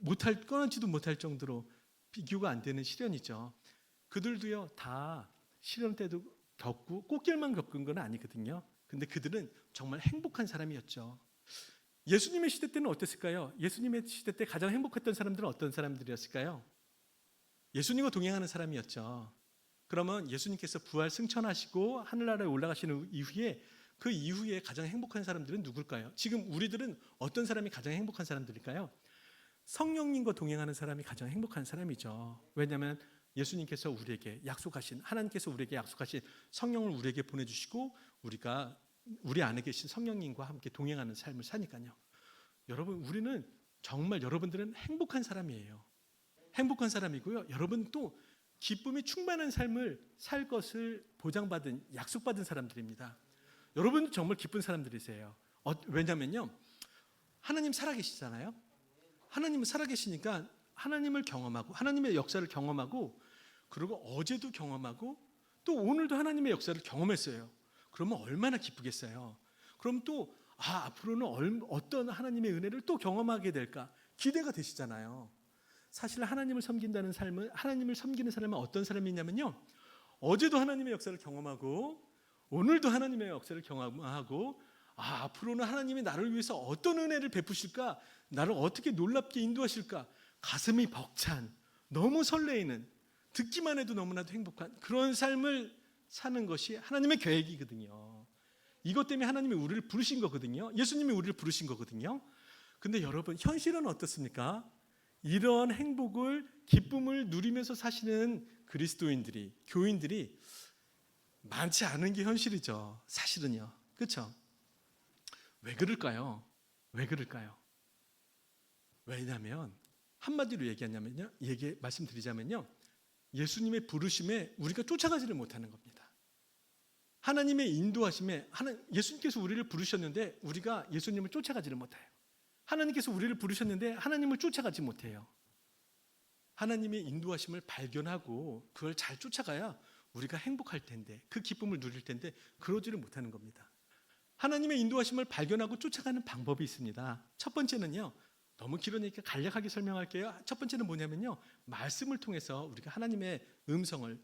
Speaker 6: 못할 정도로 비교가 안 되는 시련이죠. 그들도요 다 시련 때도 겪고 꽃길만 겪은 건 아니거든요. 근데 그들은 정말 행복한 사람이었죠. 예수님의 시대 때는 어땠을까요? 예수님의 시대 때 가장 행복했던 사람들은 어떤 사람들이었을까요? 예수님과 동행하는 사람이었죠. 그러면 예수님께서 부활 승천하시고 하늘나라에 올라가시는 이후에 그 이후에 가장 행복한 사람들은 누굴까요? 지금 우리들은 어떤 사람이 가장 행복한 사람들일까요? 성령님과 동행하는 사람이 가장 행복한 사람이죠. 왜냐하면 예수님께서 우리에게 약속하신, 하나님께서 우리에게 약속하신 성령을 우리에게 보내주시고 우리가 우리 안에 계신 성령님과 함께 동행하는 삶을 사니까요. 여러분 우리는 정말, 여러분들은 행복한 사람이에요. 행복한 사람이고요. 여러분 또 기쁨이 충만한 삶을 살 것을 보장받은, 약속받은 사람들입니다. 여러분 정말 기쁜 사람들이세요. 왜냐면요 하나님 살아계시잖아요. 하나님은 살아계시니까 하나님을 경험하고 하나님의 역사를 경험하고, 그리고 어제도 경험하고 또 오늘도 하나님의 역사를 경험했어요. 그러면 얼마나 기쁘겠어요. 그럼 또 앞으로는 어떤 하나님의 은혜를 또 경험하게 될까, 기대가 되시잖아요. 사실 하나님을 섬긴다는 삶은, 하나님을 섬기는 사람은 어떤 사람이냐면요, 어제도 하나님의 역사를 경험하고 오늘도 하나님의 역사를 경험하고, 앞으로는 하나님이 나를 위해서 어떤 은혜를 베푸실까, 나를 어떻게 놀랍게 인도하실까, 가슴이 벅찬, 너무 설레이는, 듣기만 해도 너무나도 행복한 그런 삶을 사는 것이 하나님의 계획이거든요. 이것 때문에 하나님이 우리를 부르신 거거든요. 예수님이 우리를 부르신 거거든요. 근데 여러분, 현실은 어떻습니까? 이런 행복을, 기쁨을 누리면서 사시는 그리스도인들이, 교인들이 많지 않은 게 현실이죠. 사실은요. 그렇죠? 왜 그럴까요? 왜 그럴까요? 왜냐하면 한마디로 말씀드리자면요, 예수님의 부르심에 우리가 쫓아가지를 못하는 겁니다. 하나님의 인도하심에, 예수님께서 우리를 부르셨는데 우리가 예수님을 쫓아가지를 못해요. 하나님께서 우리를 부르셨는데 하나님을 쫓아가지 못해요. 하나님의 인도하심을 발견하고 그걸 잘 쫓아가야 우리가 행복할 텐데, 그 기쁨을 누릴 텐데 그러지를 못하는 겁니다. 하나님의 인도하심을 발견하고 쫓아가는 방법이 있습니다. 첫 번째는요, 너무 길으니까 간략하게 설명할게요. 첫 번째는 뭐냐면요, 말씀을 통해서 우리가 하나님의 음성을,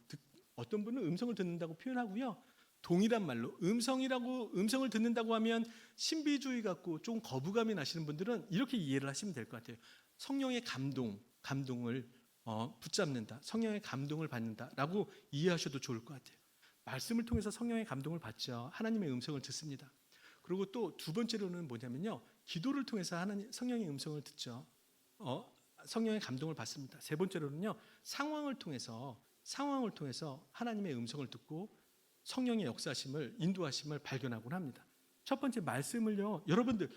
Speaker 6: 어떤 분은 음성을 듣는다고 표현하고요, 동일한 말로 음성을 듣는다고 하면 신비주의 같고 좀 거부감이 나시는 분들은 이렇게 이해를 하시면 될 것 같아요. 성령의 감동을 붙잡는다, 성령의 감동을 받는다라고 이해하셔도 좋을 것 같아요. 말씀을 통해서 성령의 감동을 받죠. 하나님의 음성을 듣습니다. 그리고 또 두 번째로는 뭐냐면요, 기도를 통해서 성령의 음성을 듣죠. 성령의 감동을 받습니다. 세 번째로는요, 상황을 통해서 하나님의 음성을 듣고 성령의 역사하심을, 인도하심을 발견하곤 합니다. 첫 번째 말씀을요, 여러분들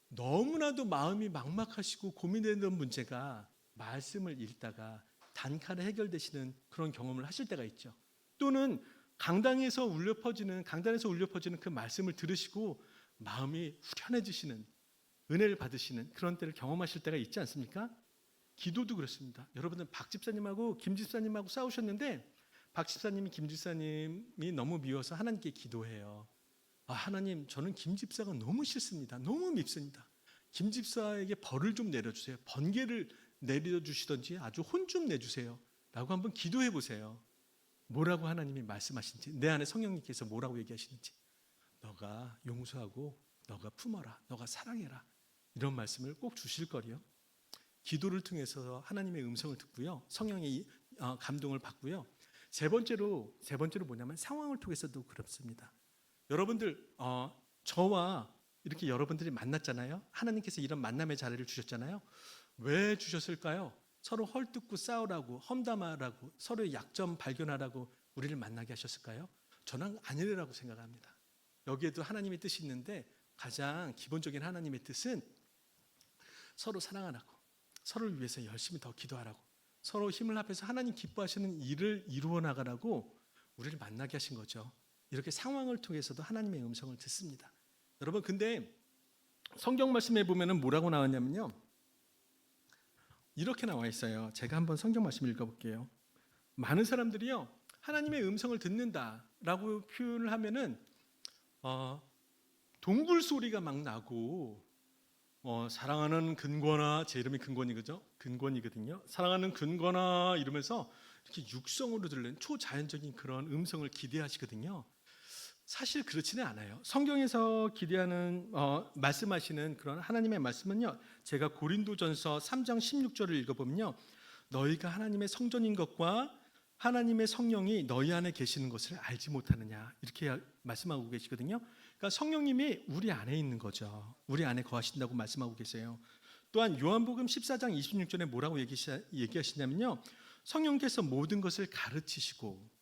Speaker 6: 너무나도 마음이 막막하시고 고민되는 문제가 말씀을 읽다가 단칼에 해결되시는 그런 경험을 하실 때가 있죠. 또는 강단에서 울려 퍼지는 그 말씀을 들으시고 마음이 후련해지시는, 은혜를 받으시는 그런 때를 경험하실 때가 있지 않습니까? 기도도 그렇습니다. 여러분들 박 집사님하고 김 집사님하고 싸우셨는데 박 집사님이 김 집사님이 너무 미워서 하나님께 기도해요. 하나님, 저는 김 집사가 너무 싫습니다. 너무 밉습니다. 김 집사에게 벌을 좀 내려주세요. 번개를 내려주시든지 아주 혼 좀 내주세요 라고 한번 기도해 보세요. 뭐라고 하나님이 말씀하시는지, 내 안에 성령님께서 뭐라고 얘기하시는지. 너가 용서하고 너가 품어라, 너가 사랑해라, 이런 말씀을 꼭 주실 거리요. 기도를 통해서 하나님의 음성을 듣고요, 성령의 감동을 받고요. 세 번째로 뭐냐면 상황을 통해서도 그렇습니다. 여러분들, 저와 이렇게 여러분들이 만났잖아요. 하나님께서 이런 만남의 자리를 주셨잖아요. 왜 주셨을까요? 서로 헐뜯고 싸우라고, 험담하라고, 서로의 약점 발견하라고 우리를 만나게 하셨을까요? 저는 아니라고 생각합니다. 여기에도 하나님의 뜻이 있는데 가장 기본적인 하나님의 뜻은 서로 사랑하라고, 서로를 위해서 열심히 더 기도하라고, 서로 힘을 합해서 하나님 기뻐하시는 일을 이루어 나가라고 우리를 만나게 하신 거죠. 이렇게 상황을 통해서도 하나님의 음성을 듣습니다. 여러분, 근데 성경 말씀에 보면은 뭐라고 나왔냐면요, 이렇게 나와 있어요. 제가 한번 성경 말씀 읽어볼게요. 많은 사람들이요, 하나님의 음성을 듣는다라고 표현을 하면은 동굴 소리가 막 나고, 사랑하는 근권아, 제 이름이 근권이거든요. 사랑하는 근권아 이러면서 이렇게 육성으로 들리는 초자연적인 그런 음성을 기대하시거든요. 사실 그렇지는 않아요. 성경에서 기대하는 말씀하시는 그런 하나님의 말씀은요, 제가 고린도전서 3장 16절을 읽어보면요, 너희가 하나님의 성전인 것과 하나님의 성령이 너희 안에 계시는 것을 알지 못하느냐, 이렇게 말씀하고 계시거든요. 그러니까 성령님이 우리 안에 있는 거죠. 우리 안에 거하신다고 말씀하고 계세요. 또한 요한복음 14장 26절에 뭐라고 얘기하시냐면요, 성령께서 모든 것을 가르치시고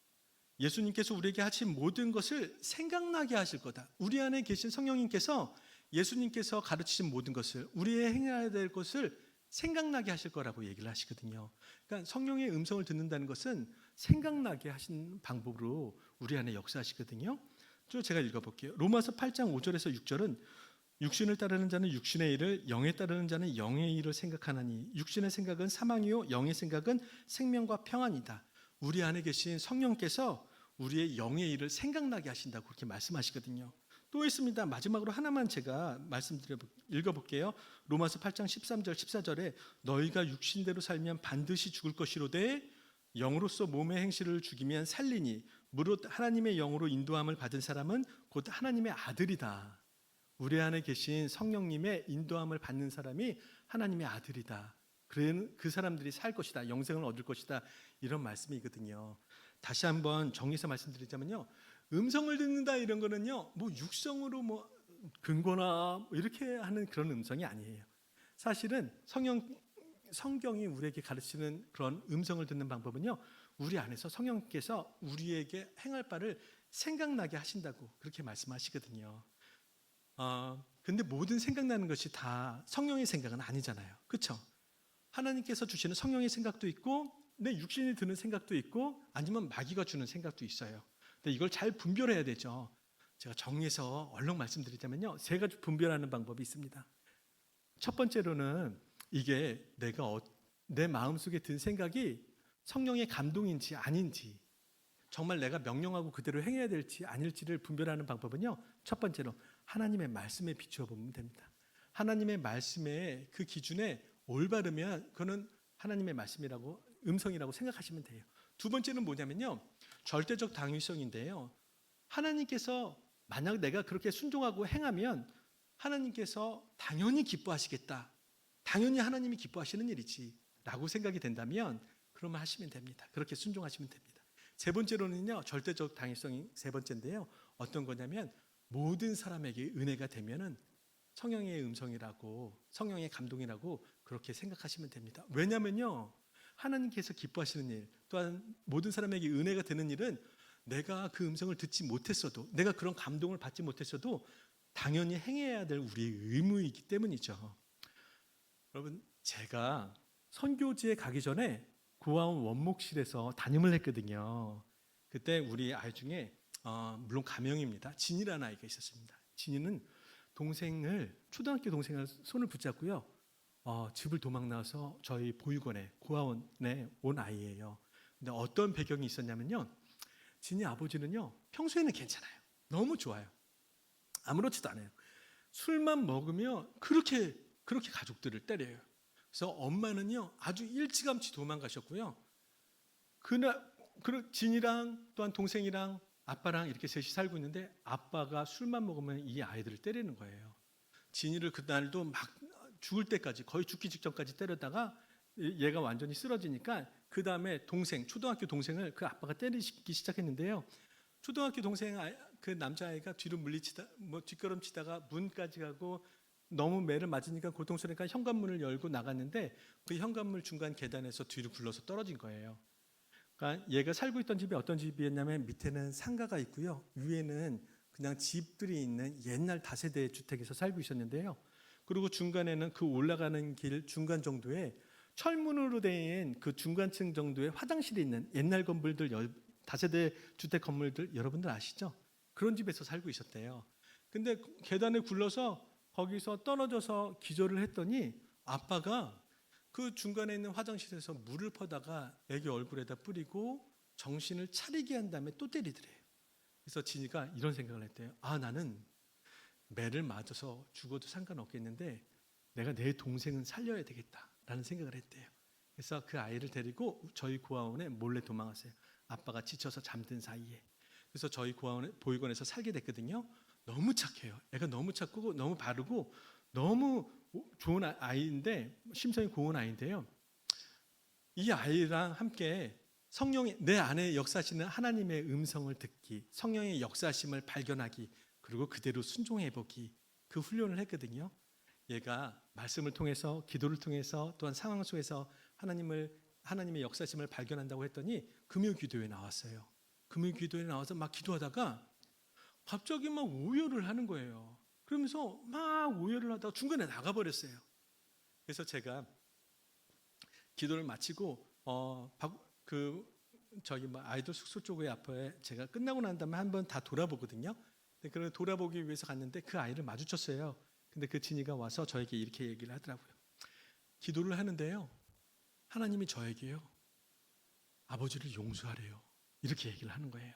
Speaker 6: 예수님께서 우리에게 하신 모든 것을 생각나게 하실 거다. 우리 안에 계신 성령님께서 예수님께서 가르치신 모든 것을, 우리의 행해야 될 것을 생각나게 하실 거라고 얘기를 하시거든요. 그러니까 성령의 음성을 듣는다는 것은 생각나게 하신 방법으로 우리 안에 역사하시거든요. 제가 읽어볼게요. 로마서 8장 5절에서 6절은 육신을 따르는 자는 육신의 일을, 영에 따르는 자는 영의 일을 생각하나니 육신의 생각은 사망이요 영의 생각은 생명과 평안이다. 우리 안에 계신 성령께서 우리의 영의 일을 생각나게 하신다고 그렇게 말씀하시거든요. 또 있습니다. 마지막으로 하나만 제가 읽어볼게요. 로마서 8장 13절 14절에 너희가 육신대로 살면 반드시 죽을 것이로되 영으로서 몸의 행실을 죽이면 살리니 무릇 하나님의 영으로 인도함을 받은 사람은 곧 하나님의 아들이다. 우리 안에 계신 성령님의 인도함을 받는 사람이 하나님의 아들이다. 그 사람들이 살 것이다. 영생을 얻을 것이다. 이런 말씀이거든요. 다시 한번 정리해서 말씀드리자면요. 음성을 듣는다 이런 거는요. 뭐 육성으로 뭐 근거나 이렇게 하는 그런 음성이 아니에요. 사실은 성경이 우리에게 가르치는 그런 음성을 듣는 방법은요. 우리 안에서 성령께서 우리에게 행할 바를 생각나게 하신다고 그렇게 말씀하시거든요. 근데 모든 생각나는 것이 다 성령의 생각은 아니잖아요. 그렇죠? 하나님께서 주시는 성령의 생각도 있고 내 육신이 드는 생각도 있고 아니면 마귀가 주는 생각도 있어요. 근데 이걸 잘 분별해야 되죠. 제가 정리해서 얼른 말씀드리자면요. 세 가지 분별하는 방법이 있습니다. 첫 번째로는 이게 내 마음속에 든 생각이 성령의 감동인지 아닌지 정말 내가 명령하고 그대로 행해야 될지 아닐지를 분별하는 방법은요. 첫 번째로 하나님의 말씀에 비추어 보면 됩니다. 하나님의 말씀의 그 기준에 올바르면 그거는 하나님의 말씀이라고 음성이라고 생각하시면 돼요. 두 번째는 뭐냐면요. 절대적 당위성인데요. 하나님께서 만약 내가 그렇게 순종하고 행하면 하나님께서 당연히 기뻐하시겠다. 당연히 하나님이 기뻐하시는 일이지 라고 생각이 된다면 그러면 하시면 됩니다. 그렇게 순종하시면 됩니다. 세 번째로는요. 절대적 당위성이 세 번째인데요. 어떤 거냐면 모든 사람에게 은혜가 되면은 성령의 음성이라고 성령의 감동이라고 그렇게 생각하시면 됩니다. 왜냐면요. 하나님께서 기뻐하시는 일 또한 모든 사람에게 은혜가 되는 일은 내가 그 음성을 듣지 못했어도 내가 그런 감동을 받지 못했어도 당연히 행해야 될 우리의 의무이기 때문이죠. 여러분 제가 선교지에 가기 전에 구하원 원목실에서 담임을 했거든요. 그때 우리 아이 중에 물론 가명입니다. 진이라는 아이가 있었습니다. 진이는 초등학교 동생을 손을 붙잡고요. 집을 도망 나와서 저희 보육원에 구하원에 온 아이예요. 근데 어떤 배경이 있었냐면요. 진이 아버지는요. 평소에는 괜찮아요. 너무 좋아요. 아무렇지도 않아요. 술만 먹으면 그렇게 가족들을 때려요. 그래서 엄마는요. 아주 일찌감치 도망가셨고요. 진이랑 또한 동생이랑 아빠랑 이렇게 셋이 살고 있는데 아빠가 술만 먹으면 이 아이들을 때리는 거예요. 진이를 그날도 막 죽을 때까지 거의 죽기 직전까지 때렸다가 얘가 완전히 쓰러지니까 그 다음에 초등학교 동생을 그 아빠가 때리기 시작했는데요. 초등학교 동생 그 남자아이가 뒤로 뒷걸음치다가 문까지 가고 너무 매를 맞으니까 고통스러우니까 현관문을 열고 나갔는데 그 현관문 중간 계단에서 뒤로 굴러서 떨어진 거예요. 그러니까 얘가 살고 있던 집이 어떤 집이었냐면 밑에는 상가가 있고요. 위에는 그냥 집들이 있는 옛날 다세대 주택에서 살고 있었는데요. 그리고 중간에는 그 올라가는 길 중간 정도에 철문으로 된 그 중간층 정도의 화장실이 있는 옛날 건물들 다세대 주택 건물들 여러분들 아시죠? 그런 집에서 살고 있었대요. 근데 계단에 굴러서 거기서 떨어져서 기절을 했더니 아빠가 그 중간에 있는 화장실에서 물을 퍼다가 애기 얼굴에다 뿌리고 정신을 차리게 한 다음에 또 때리더래요. 그래서 진이가 이런 생각을 했대요. 나는 매를 맞아서 죽어도 상관없겠는데 내가 내 동생은 살려야 되겠다라는 생각을 했대요. 그래서 그 아이를 데리고 저희 고아원에 몰래 도망갔어요. 아빠가 지쳐서 잠든 사이에. 그래서 저희 보육원에서 살게 됐거든요. 너무 착해요. 애가 너무 착하고 너무 바르고 너무 좋은 아이인데 심성이 고운 아이인데요. 이 아이랑 함께 성령이 내 안에 역사하시는 하나님의 음성을 듣기, 성령의 역사하심을 발견하기, 그리고 그대로 순종해보기 그 훈련을 했거든요. 얘가 말씀을 통해서 기도를 통해서 또한 상황 속에서 하나님의 역사심을 발견한다고 했더니 금요기도에 나왔어요. 금요기도에 나와서 막 기도하다가 갑자기 막 오열을 하는 거예요. 그러면서 막 오열을 하다가 중간에 나가버렸어요. 그래서 제가 기도를 마치고 저기 아이들 숙소 쪽에 앞에 제가 끝나고 난 다음에 한번 다 돌아보거든요. 그걸 돌아보기 위해서 갔는데 그 아이를 마주쳤어요. 근데 그 진이가 와서 저에게 이렇게 얘기를 하더라고요. 기도를 하는데요. 하나님이 저에게요. 아버지를 용서하래요. 이렇게 얘기를 하는 거예요.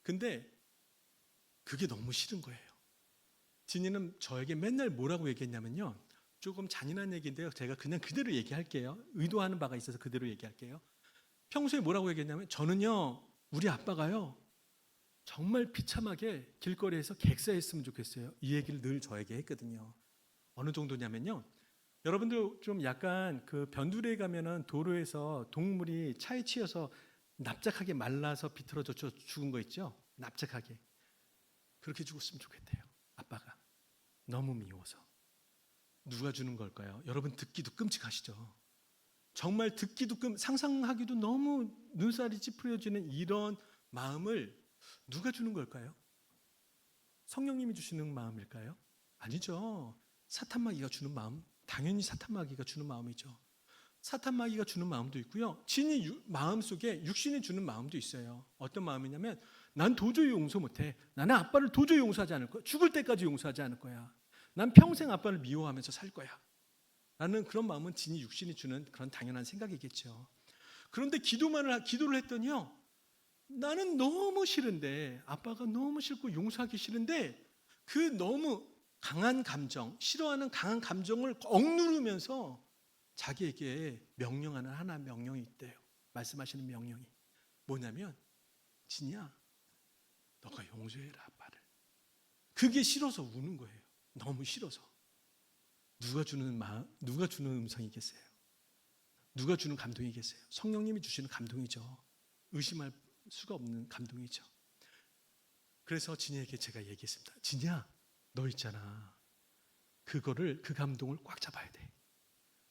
Speaker 6: 근데 그게 너무 싫은 거예요. 진이는 저에게 맨날 뭐라고 얘기했냐면요. 조금 잔인한 얘기인데요. 제가 그냥 그대로 얘기할게요. 의도하는 바가 있어서 그대로 얘기할게요. 평소에 뭐라고 얘기했냐면 저는요. 우리 아빠가요. 정말 비참하게 길거리에서 객사했으면 좋겠어요. 이 얘기를 늘 저에게 했거든요. 어느 정도냐면요. 여러분들 좀 약간 그 변두리에 가면은 도로에서 동물이 차에 치여서 납작하게 말라서 비틀어져 죽은 거 있죠? 납작하게. 그렇게 죽었으면 좋겠대요. 아빠가. 너무 미워서. 누가 주는 걸까요? 여러분 듣기도 끔찍하시죠? 정말 듣기도 상상하기도 너무 눈살이 찌푸려지는 이런 마음을 누가 주는 걸까요? 성령님이 주시는 마음일까요? 아니죠. 사탄마귀가 주는 마음, 당연히 사탄마귀가 주는 마음이죠. 사탄마귀가 주는 마음도 있고요. 진이 마음속에 육신이 주는 마음도 있어요. 어떤 마음이냐면 난 도저히 용서 못해. 나는 아빠를 도저히 용서하지 않을 거야. 죽을 때까지 용서하지 않을 거야. 난 평생 아빠를 미워하면서 살 거야. 라는 그런 마음은 진이 육신이 주는 그런 당연한 생각이겠죠. 그런데 기도를 했더니요. 나는 너무 싫은데 아빠가 너무 싫고 용서하기 싫은데 그 너무 강한 감정, 싫어하는 강한 감정을 억누르면서 자기에게 명령하는 하나의 명령이 있대요. 말씀하시는 명령이 뭐냐면 진이야 너가 용서해라 아빠를. 그게 싫어서 우는 거예요. 너무 싫어서. 누가 주는 음성이겠어요? 누가 주는 감동이겠어요? 성령님이 주시는 감동이죠. 의심할 수가 없는 감동이죠. 그래서 진이에게 제가 얘기했습니다. 진이야 너 있잖아. 그 감동을 꽉 잡아야 돼.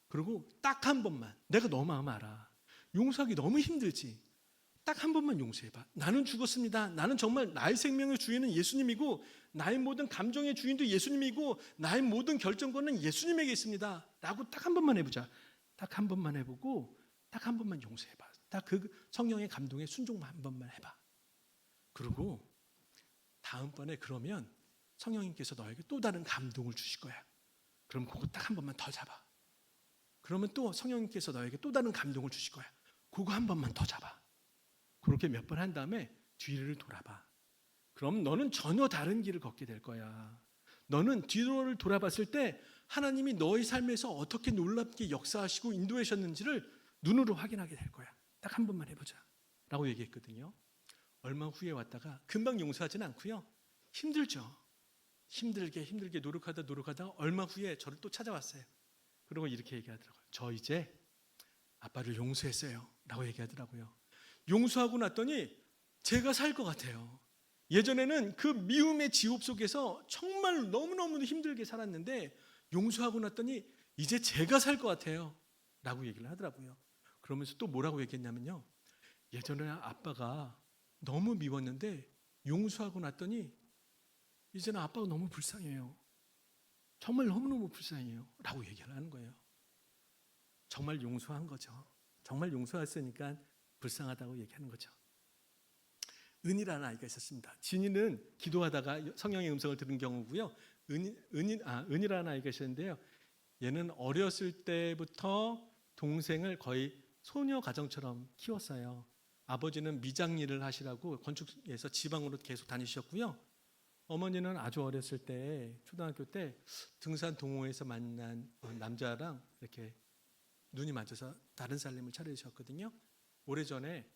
Speaker 6: 그리고 딱 한 번만, 내가 너 마음 알아. 용서하기 너무 힘들지. 딱 한 번만 용서해봐. 나는 죽었습니다. 나는 정말 나의 생명의 주인은 예수님이고 나의 모든 감정의 주인도 예수님이고 나의 모든 결정권은 예수님에게 있습니다. 라고 딱 한 번만 해보자. 딱 한 번만 해보고 딱 한 번만 용서해봐. 딱 그 성령의 감동에 순종만 한 번만 해봐. 그리고 다음번에 그러면 성령님께서 너에게 또 다른 감동을 주실 거야. 그럼 그거 딱 한 번만 더 잡아. 그러면 또 성령님께서 너에게 또 다른 감동을 주실 거야. 그거 한 번만 더 잡아. 그렇게 몇 번 한 다음에 뒤를 돌아봐. 그럼 너는 전혀 다른 길을 걷게 될 거야. 너는 뒤를 돌아봤을 때 하나님이 너의 삶에서 어떻게 놀랍게 역사하시고 인도하셨는지를 눈으로 확인하게 될 거야. 딱 한 번만 해보자 라고 얘기했거든요. 얼마 후에 왔다가 금방 용서하지는 않고요. 힘들죠. 힘들게 노력하다 얼마 후에 저를 또 찾아왔어요. 그리고 이렇게 얘기하더라고요. 저 이제 아빠를 용서했어요 라고 얘기하더라고요. 용서하고 났더니 제가 살 것 같아요. 예전에는 그 미움의 지옥 속에서 정말 너무너무 힘들게 살았는데 용서하고 났더니 이제 제가 살 것 같아요 라고 얘기를 하더라고요. 그러면서 또 뭐라고 얘기했냐면요. 예전에 아빠가 너무 미웠는데 용서하고 났더니 이제는 아빠가 너무 불쌍해요. 정말 너무너무 불쌍해요 라고 얘기를 하는 거예요. 정말 용서한 거죠. 정말 용서했으니까 불쌍하다고 얘기하는 거죠. 은이라는 아이가 있었습니다. 진이는 기도하다가 성령의 음성을 들은 경우고요. 은이라는 아이가 있었는데요. 얘는 어렸을 때부터 동생을 거의 소녀 가정처럼 키웠어요. 아버지는 미장 일을 하시라고 건축에서 지방으로 계속 다니셨고요. 어머니는 아주 어렸을 때 초등학교 때 등산 동호회에서 만난 남자랑 이렇게 눈이 맞아서 다른 살림을 차리셨거든요. 오래전에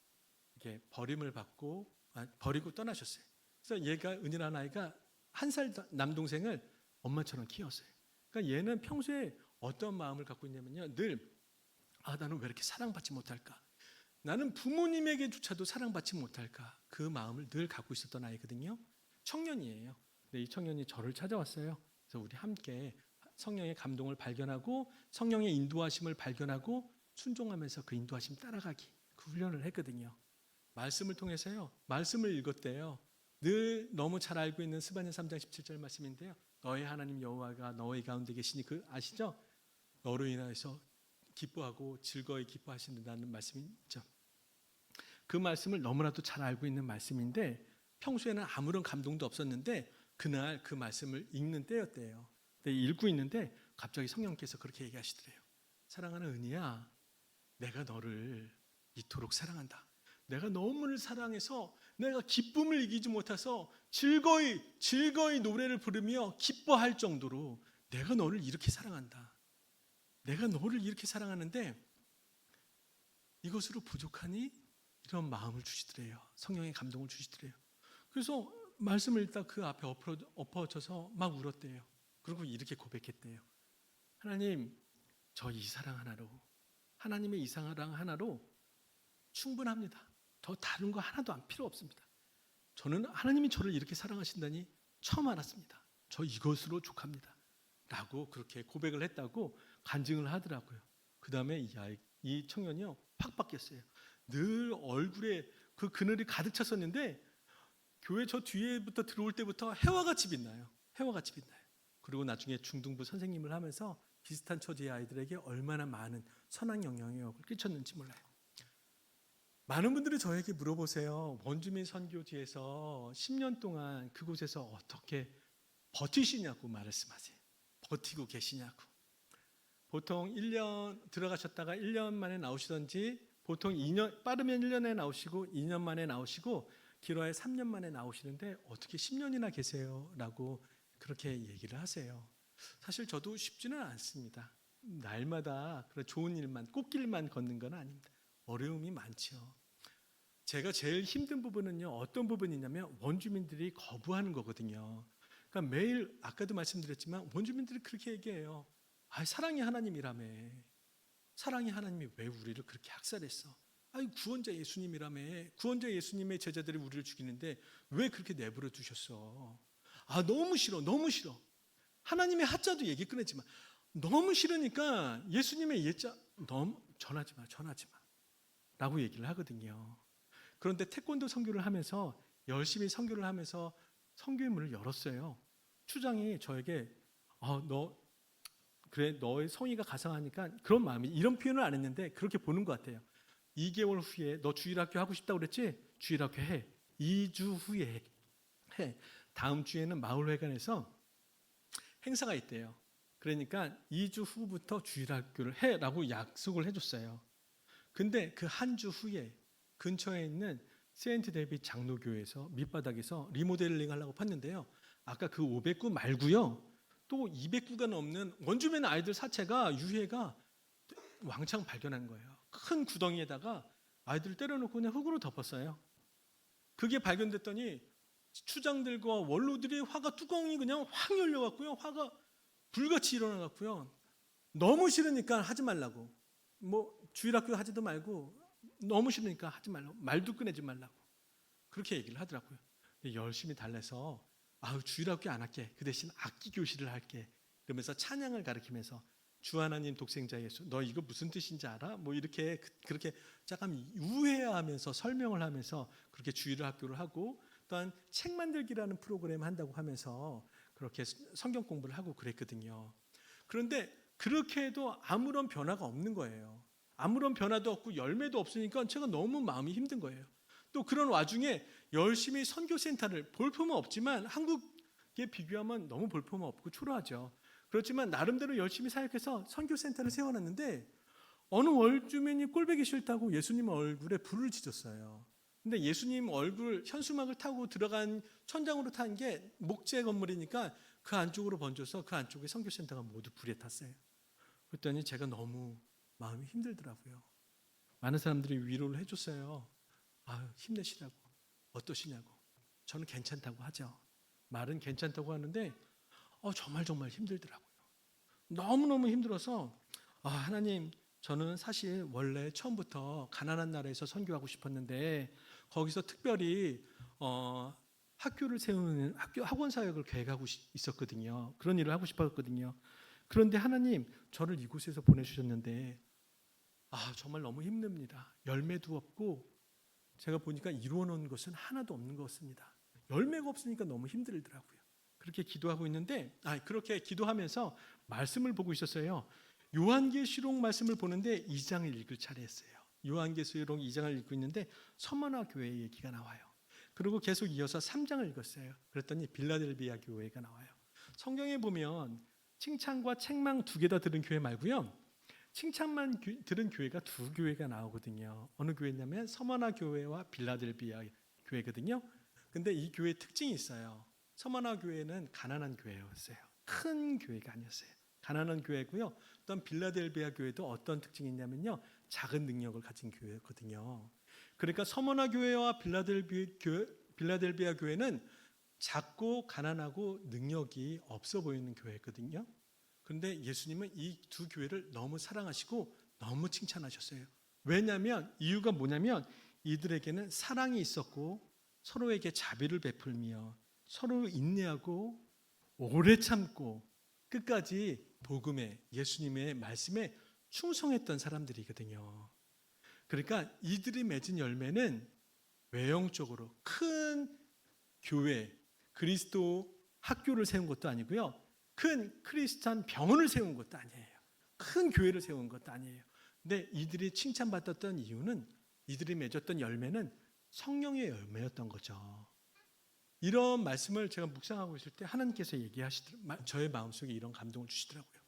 Speaker 6: 이렇게 버림을 받고 버리고 떠나셨어요. 그래서 얘가 은이라는 아이가 1살 남동생을 엄마처럼 키웠어요. 그러니까 얘는 평소에 어떤 마음을 갖고 있냐면요. 늘 나는 왜 이렇게 사랑받지 못할까? 나는 부모님에게조차도 사랑받지 못할까? 그 마음을 늘 갖고 있었던 아이거든요. 청년이에요. 근데 이 청년이 저를 찾아왔어요. 그래서 우리 함께 성령의 감동을 발견하고 성령의 인도하심을 발견하고 순종하면서 그 인도하심 따라가기 그 훈련을 했거든요. 말씀을 통해서요. 말씀을 읽었대요. 늘 너무 잘 알고 있는 스바냐 3장 17절 말씀인데요. 너의 하나님 여호와가 너희 가운데 계시니 그 아시죠? 너로 인하여서 기뻐하고 즐거이 기뻐하신다는 말씀이 있죠. 그 말씀을 너무나도 잘 알고 있는 말씀인데 평소에는 아무런 감동도 없었는데 그날 그 말씀을 읽는 때였대요. 근데 읽고 있는데 갑자기 성령께서 그렇게 얘기하시더래요. 사랑하는 은희야, 내가 너를 이토록 사랑한다. 내가 너무를 사랑해서 내가 기쁨을 이기지 못해서 즐거이 노래를 부르며 기뻐할 정도로 내가 너를 이렇게 사랑한다. 내가 너를 이렇게 사랑하는데 이것으로 부족하니? 이런 마음을 주시더래요. 성령의 감동을 주시더래요. 그래서 말씀을 읽다 그 앞에 엎어져서 막 울었대요. 그리고 이렇게 고백했대요. 하나님, 저 이 사랑 하나로, 하나님의 이 사랑 하나로 충분합니다. 더 다른 거 하나도 안 필요 없습니다. 저는 하나님이 저를 이렇게 사랑하신다니 처음 알았습니다. 저 이것으로 족합니다. 라고 그렇게 고백을 했다고 간증을 하더라고요. 그 다음에 이 청년이요 확 바뀌었어요. 늘 얼굴에 그 그늘이 가득 찼었는데 교회 저 뒤에부터 들어올 때부터 해와 같이 빛나요. 해와 같이 빛나요. 그리고 나중에 중등부 선생님을 하면서 비슷한 처지의 아이들에게 얼마나 많은 선한 영향력을 끼쳤는지 몰라요. 많은 분들이 저에게 물어보세요. 원주민 선교지에서 10년 동안 그곳에서 어떻게 버티시냐고 말씀하세요. 버티고 계시냐고. 보통 1년 들어가셨다가 1년 만에 나오시던지 보통 2년, 빠르면 1년에 나오시고 2년 만에 나오시고 길어야 3년 만에 나오시는데 어떻게 10년이나 계세요? 라고 그렇게 얘기를 하세요. 사실 저도 쉽지는 않습니다. 날마다 그런 좋은 일만, 꽃길만 걷는 건 아닙니다. 어려움이 많죠. 제가 제일 힘든 부분은요, 어떤 부분이냐면 원주민들이 거부하는 거거든요. 그러니까 매일 아까도 말씀드렸지만 원주민들이 그렇게 얘기해요. 아, 사랑이 하나님이라며. 사랑이 하나님이 왜 우리를 그렇게 학살했어? 아니, 구원자 예수님이라며. 구원자 예수님의 제자들이 우리를 죽이는데 왜 그렇게 내버려 두셨어? 아, 너무 싫어, 너무 싫어. 하나님의 하자도 얘기 꺼내지만 너무 싫으니까 예수님의 예자 너무 전하지 마, 전하지 마. 라고 얘기를 하거든요. 그런데 태권도 선교를 하면서 열심히 선교를 하면서 선교의 문을 열었어요. 추장이 저에게 너 그래 너의 성의가 가상하니까 그런 마음이 이런 표현을 안 했는데 그렇게 보는 것 같아요. 2개월 후에 너 주일학교 하고 싶다고 그랬지? 주일학교 해. 2주 후에 해. 다음 주에는 마을회관에서 행사가 있대요. 그러니까 2주 후부터 주일학교를 해라고 약속을 해줬어요. 근데 그 한 주 후에 근처에 있는 세인트 데이빗 장로교회에서 밑바닥에서 리모델링 하려고 팠는데요. 아까 그 500구 말고요. 또 200구가 넘는 원주민 아이들 사체가 유해가 왕창 발견한 거예요. 큰 구덩이에다가 아이들을 때려놓고 그냥 흙으로 덮었어요. 그게 발견됐더니 추장들과 원로들이 화가 뚜껑이 그냥 확 열려갖고요. 화가 불같이 일어나갖고요. 너무 싫으니까 하지 말라고. 뭐 주일학교 하지도 말고 너무 싫으니까 하지 말라고. 말도 꺼내지 말라고. 그렇게 얘기를 하더라고요. 열심히 달래서 주일학교 안 할게. 그 대신 악기 교실을 할게. 그러면서 찬양을 가르치면서 주 하나님 독생자 예수 너 이거 무슨 뜻인지 알아? 뭐 이렇게 그렇게 잠깐 우회하면서 설명을 하면서 그렇게 주일 학교를 하고 또한 책 만들기라는 프로그램 한다고 하면서 그렇게 성경 공부를 하고 그랬거든요. 그런데 그렇게 해도 아무런 변화가 없는 거예요. 아무런 변화도 없고 열매도 없으니까 제가 너무 마음이 힘든 거예요. 또 그런 와중에 열심히 선교센터를 볼품은 없지만 한국에 비교하면 너무 볼품은 없고 초라하죠. 그렇지만 나름대로 열심히 사역해서 선교센터를 세워놨는데 어느 원주민이 꼴보기 싫다고 예수님 얼굴에 불을 지졌어요. 근데 예수님 얼굴 현수막을 타고 들어간 천장으로 탄 게 목재 건물이니까 그 안쪽으로 번져서 그 안쪽에 선교센터가 모두 불에 탔어요. 그랬더니 제가 너무 마음이 힘들더라고요. 많은 사람들이 위로를 해줬어요. 힘내시라고. 어떠시냐고. 저는 괜찮다고 하죠. 말은 괜찮다고 하는데 정말 힘들더라고요. 너무너무 힘들어서 하나님 저는 사실 원래 처음부터 가난한 나라에서 선교하고 싶었는데 거기서 특별히 학교를 세우는 학원 사역을 계획하고 있었거든요. 그런 일을 하고 싶었거든요. 그런데 하나님 저를 이곳에서 보내주셨는데 정말 너무 힘듭니다. 열매도 없고 제가 보니까 이루어 놓은 것은 하나도 없는 것 같습니다. 열매가 없으니까 너무 힘들더라고요. 그렇게 기도하고 있는데 그렇게 기도하면서 말씀을 보고 있었어요. 요한계시록 말씀을 보는데 2장을 읽을 차례였어요. 요한계시록 2장을 읽고 있는데 서머나 교회 얘기가 나와요. 그리고 계속 이어서 3장을 읽었어요. 그랬더니 빌라델비아 교회가 나와요. 성경에 보면 칭찬과 책망 두 개 다 들은 교회 말고요. 칭찬만 들은 교회가 두 교회가 나오거든요. 어느 교회냐면 서머나 교회와 빌라델비아 교회거든요. 근데 이 교회의 특징이 있어요. 서머나 교회는 가난한 교회였어요. 큰 교회가 아니었어요. 가난한 교회고요. 또한 빌라델비아 교회도 어떤 특징이 있냐면요. 작은 능력을 가진 교회였거든요. 그러니까 서머나 교회와 빌라델비아 교회는 작고 가난하고 능력이 없어 보이는 교회거든요. 그런데 예수님은 이 두 교회를 너무 사랑하시고 너무 칭찬하셨어요. 왜냐하면 이유가 뭐냐면 이들에게는 사랑이 있었고 서로에게 자비를 베풀며 서로 인내하고 오래 참고 끝까지 복음에 예수님의 말씀에 충성했던 사람들이거든요. 그러니까 이들이 맺은 열매는 외형적으로 큰 교회, 그리스도 학교를 세운 것도 아니고요. 큰 크리스찬 병원을 세운 것도 아니에요. 큰 교회를 세운 것도 아니에요. 근데 이들이 칭찬받았던 이유는 이들이 맺었던 열매는 성령의 열매였던 거죠. 이런 말씀을 제가 묵상하고 있을 때 하나님께서 얘기하시더라고요. 저의 마음속에 이런 감동을 주시더라고요.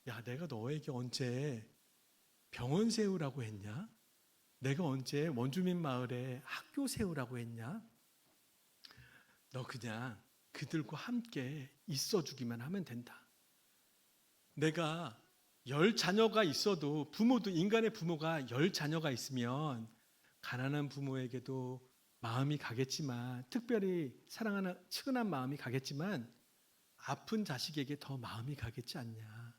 Speaker 6: 야, 내가 너에게 언제 병원 세우라고 했냐? 내가 언제 원주민 마을에 학교 세우라고 했냐? 너 그냥 그들과 함께 있어주기만 하면 된다. 내가 10자녀가 있어도 부모도 인간의 부모가 10자녀가 있으면 가난한 부모에게도 마음이 가겠지만 특별히 사랑하는 측은한 마음이 가겠지만 아픈 자식에게 더 마음이 가겠지 않냐.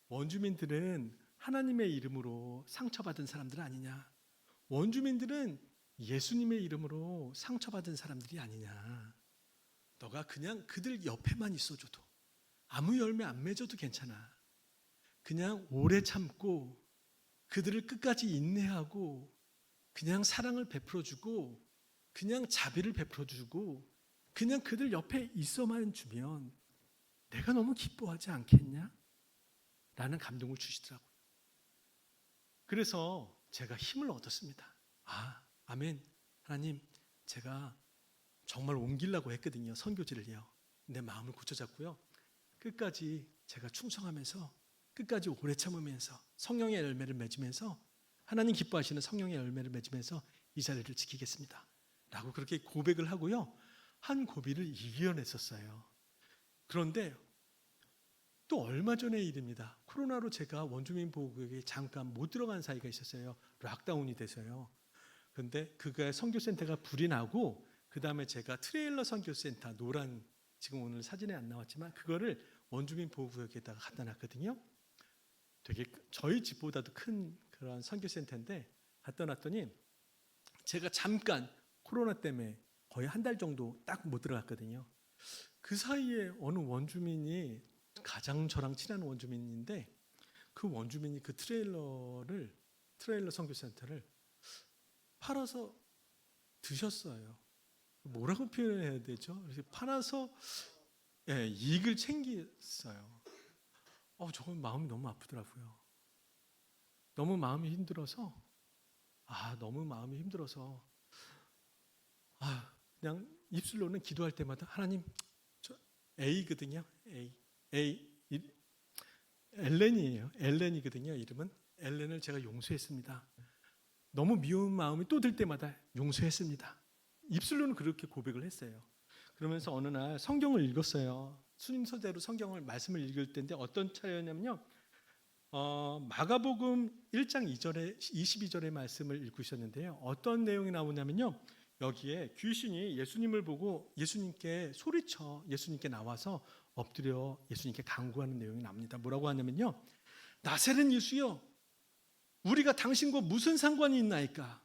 Speaker 6: 원주민들은 하나님의 이름으로 상처받은 사람들 아니냐. 원주민들은 예수님의 이름으로 상처받은 사람들이 아니냐. 너가 그냥 그들 옆에만 있어줘도 아무 열매 안 맺어도 괜찮아. 그냥 오래 참고 그들을 끝까지 인내하고 그냥 사랑을 베풀어주고 그냥 자비를 베풀어주고 그냥 그들 옆에 있어만 주면 내가 너무 기뻐하지 않겠냐? 라는 감동을 주시더라고요. 그래서 제가 힘을 얻었습니다. 아멘. 하나님, 제가 정말 옮기려고 했거든요. 선교지를요. 내 마음을 고쳐잡고요. 끝까지 제가 충성하면서 끝까지 오래 참으면서 성령의 열매를 맺으면서 하나님 기뻐하시는 성령의 열매를 맺으면서 이 자리를 지키겠습니다. 라고 그렇게 고백을 하고요. 한 고비를 이겨냈었어요. 그런데 또 얼마 전의 일입니다. 코로나로 제가 원주민 보호구역에 잠깐 못 들어간 사이가 있었어요. 락다운이 돼서요. 그런데 그가 선교센터가 불이 나고 그 다음에 제가 트레일러 선교센터 노란 지금 오늘 사진에 안 나왔지만 그거를 원주민 보호구역에다가 갖다 놨거든요. 되게 저희 집보다도 큰 그런 선교센터인데 갖다 놨더니 제가 잠깐 코로나 때문에 거의 한 달 정도 딱 못 들어갔거든요. 그 사이에 어느 원주민이 가장 저랑 친한 원주민인데 그 원주민이 그 트레일러 선교센터를 팔아서 드셨어요. 뭐라고 표현해야 되죠? 그래서 팔아서 이익을 챙겼어요. 저건 마음이 너무 아프더라고요. 너무 마음이 힘들어서 그냥 입술로는 기도할 때마다 하나님, 저 A거든요. 엘렌이에요. 엘렌이거든요. 이름은 엘렌을 제가 용서했습니다. 너무 미운 마음이 또 들 때마다 용서했습니다. 입술로는 그렇게 고백을 했어요. 그러면서 어느 날 성경을 읽었어요. 순서대로 성경을 말씀을 읽을 때인데 어떤 차였냐면요. 마가복음 1장 2절에 22절의 말씀을 읽고 있었는데요. 어떤 내용이 나오냐면요. 여기에 귀신이 예수님을 보고 예수님께 소리쳐 예수님께 나와서 엎드려 예수님께 간구하는 내용이 나옵니다. 뭐라고 하냐면요. 나사렛 예수여, 우리가 당신과 무슨 상관이 있나이까?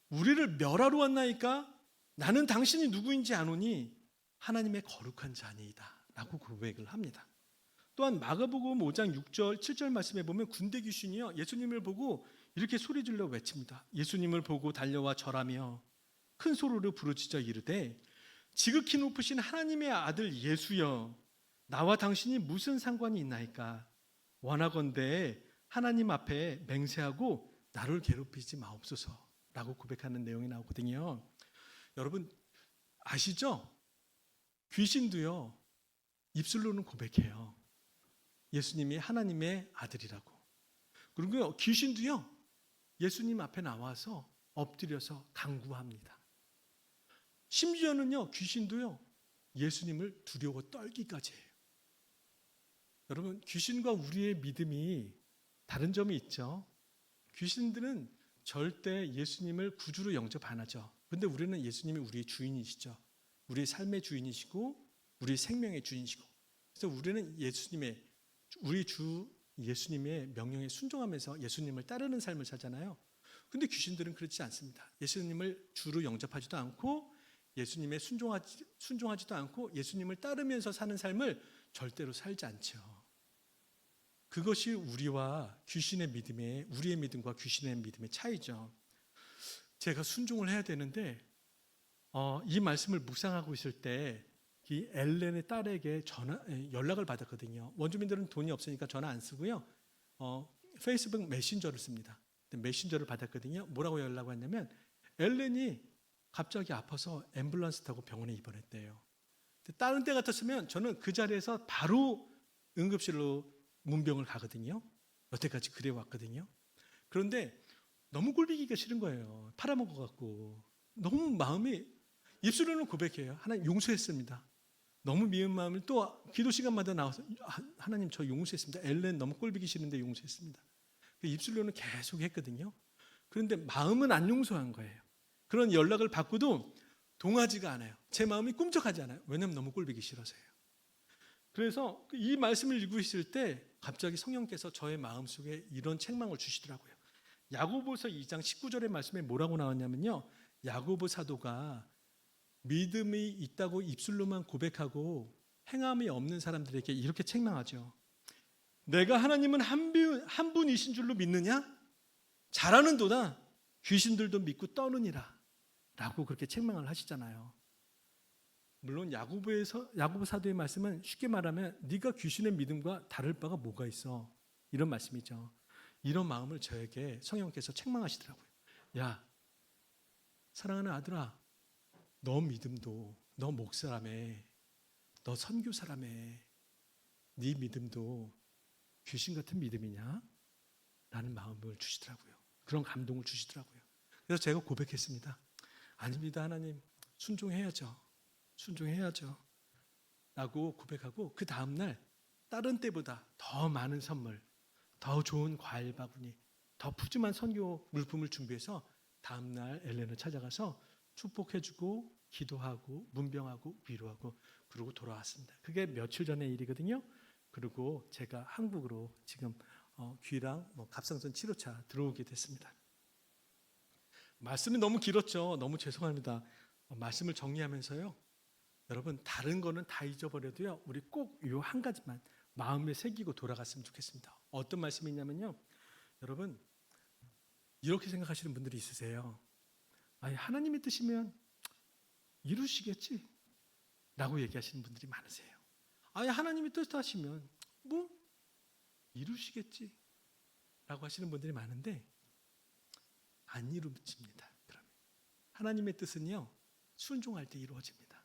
Speaker 6: 우리를 멸하러 왔나이까? 나는 당신이 누구인지 아노니 하나님의 거룩한 자니이다 라고 고백을 합니다. 또한 마가복음 5장 6절 7절 말씀에 보면 군대 귀신이요 예수님을 보고 이렇게 소리질러 외칩니다. 예수님을 보고 달려와 절하며 큰 소리로 부르짖어 이르되 지극히 높으신 하나님의 아들 예수여, 나와 당신이 무슨 상관이 있나이까? 원하건대 하나님 앞에 맹세하고 나를 괴롭히지 마옵소서 라고 고백하는 내용이 나오거든요. 여러분 아시죠? 귀신도요 입술로는 고백해요. 예수님이 하나님의 아들이라고. 그리고 귀신도요, 예수님 앞에 나와서 엎드려서 간구합니다. 심지어는요, 귀신도요, 예수님을 두려워 떨기까지 해요. 여러분, 귀신과 우리의 믿음이 다른 점이 있죠. 귀신들은 절대 예수님을 구주로 영접 안 하죠. 근데 우리는 예수님이 우리의 주인이시죠. 우리의 삶의 주인이시고 우리의 생명의 주인이시고, 그래서 우리는 우리 주 예수님의 명령에 순종하면서 예수님을 따르는 삶을 살잖아요. 근데 귀신들은 그렇지 않습니다. 예수님을 주로 영접하지도 않고 예수님에 순종하지도 않고 예수님을 따르면서 사는 삶을 절대로 살지 않죠. 그것이 우리의 믿음과 귀신의 믿음의 차이죠. 제가 순종을 해야 되는데 이 말씀을 묵상하고 있을 때 이 엘렌의 딸에게 연락을 받았거든요. 원주민들은 돈이 없으니까 전화 안 쓰고요. 페이스북 메신저를 씁니다. 메신저를 받았거든요. 뭐라고 연락을 왔냐면 엘렌이 갑자기 아파서 앰뷸런스 타고 병원에 입원했대요. 다른 때 같았으면 저는 그 자리에서 바로 응급실로 문병을 가거든요. 여태까지 그래 왔거든요. 그런데 너무 꼴보기가 싫은 거예요. 팔아먹어갖고. 너무 마음이, 입술로는 고백해요. 하나님 용서했습니다. 너무 미운 마음을 또 기도 시간마다 나와서 하나님 저 용서했습니다. 엘렌 너무 꼴보기 싫은데 용서했습니다. 입술로는 계속 했거든요. 그런데 마음은 안 용서한 거예요. 그런 연락을 받고도 동하지가 않아요. 제 마음이 꿈쩍하지 않아요. 왜냐하면 너무 꼴보기 싫어서요. 그래서 이 말씀을 읽고 있을 때 갑자기 성령께서 저의 마음속에 이런 책망을 주시더라고요. 야고보서 2장 19절의 말씀에 뭐라고 나왔냐면요, 야고보 사도가 믿음이 있다고 입술로만 고백하고 행함이 없는 사람들에게 이렇게 책망하죠. 내가 하나님은 한 분이신 줄로 믿느냐? 잘하는도다. 귀신들도 믿고 떠느니라 라고 그렇게 책망을 하시잖아요. 물론 야고보 사도의 말씀은 쉽게 말하면 네가 귀신의 믿음과 다를 바가 뭐가 있어, 이런 말씀이죠. 이런 마음을 저에게 성령께서 책망하시더라고요. 야, 사랑하는 아들아, 너 믿음도, 너 목사라며, 너 선교사라며, 네 믿음도 귀신 같은 믿음이냐? 라는 마음을 주시더라고요. 그런 감동을 주시더라고요. 그래서 제가 고백했습니다. 아닙니다, 하나님. 순종해야죠. 라고 고백하고, 그 다음날 다른 때보다 더 많은 선물, 더 좋은 과일 바구니, 더 푸짐한 선교 물품을 준비해서 다음날 엘렌을 찾아가서 축복해주고 기도하고 문병하고 위로하고 그러고 돌아왔습니다. 그게 며칠 전의 일이거든요. 그리고 제가 한국으로 지금 귀랑 갑상선 치료차 들어오게 됐습니다. 말씀이 너무 길었죠. 너무 죄송합니다. 말씀을 정리하면서요, 여러분 다른 거는 다 잊어버려도요, 우리 꼭 요 한 가지만 마음에 새기고 돌아갔으면 좋겠습니다. 어떤 말씀이냐면요, 여러분 이렇게 생각하시는 분들이 있으세요. 아니, 하나님의 뜻이면 이루시겠지 라고 얘기하시는 분들이 많으세요. 아니, 하나님의 뜻하시면 뭐 이루시겠지 라고 하시는 분들이 많은데 안 이루어집니다. 그러면 하나님의 뜻은요, 순종할 때 이루어집니다.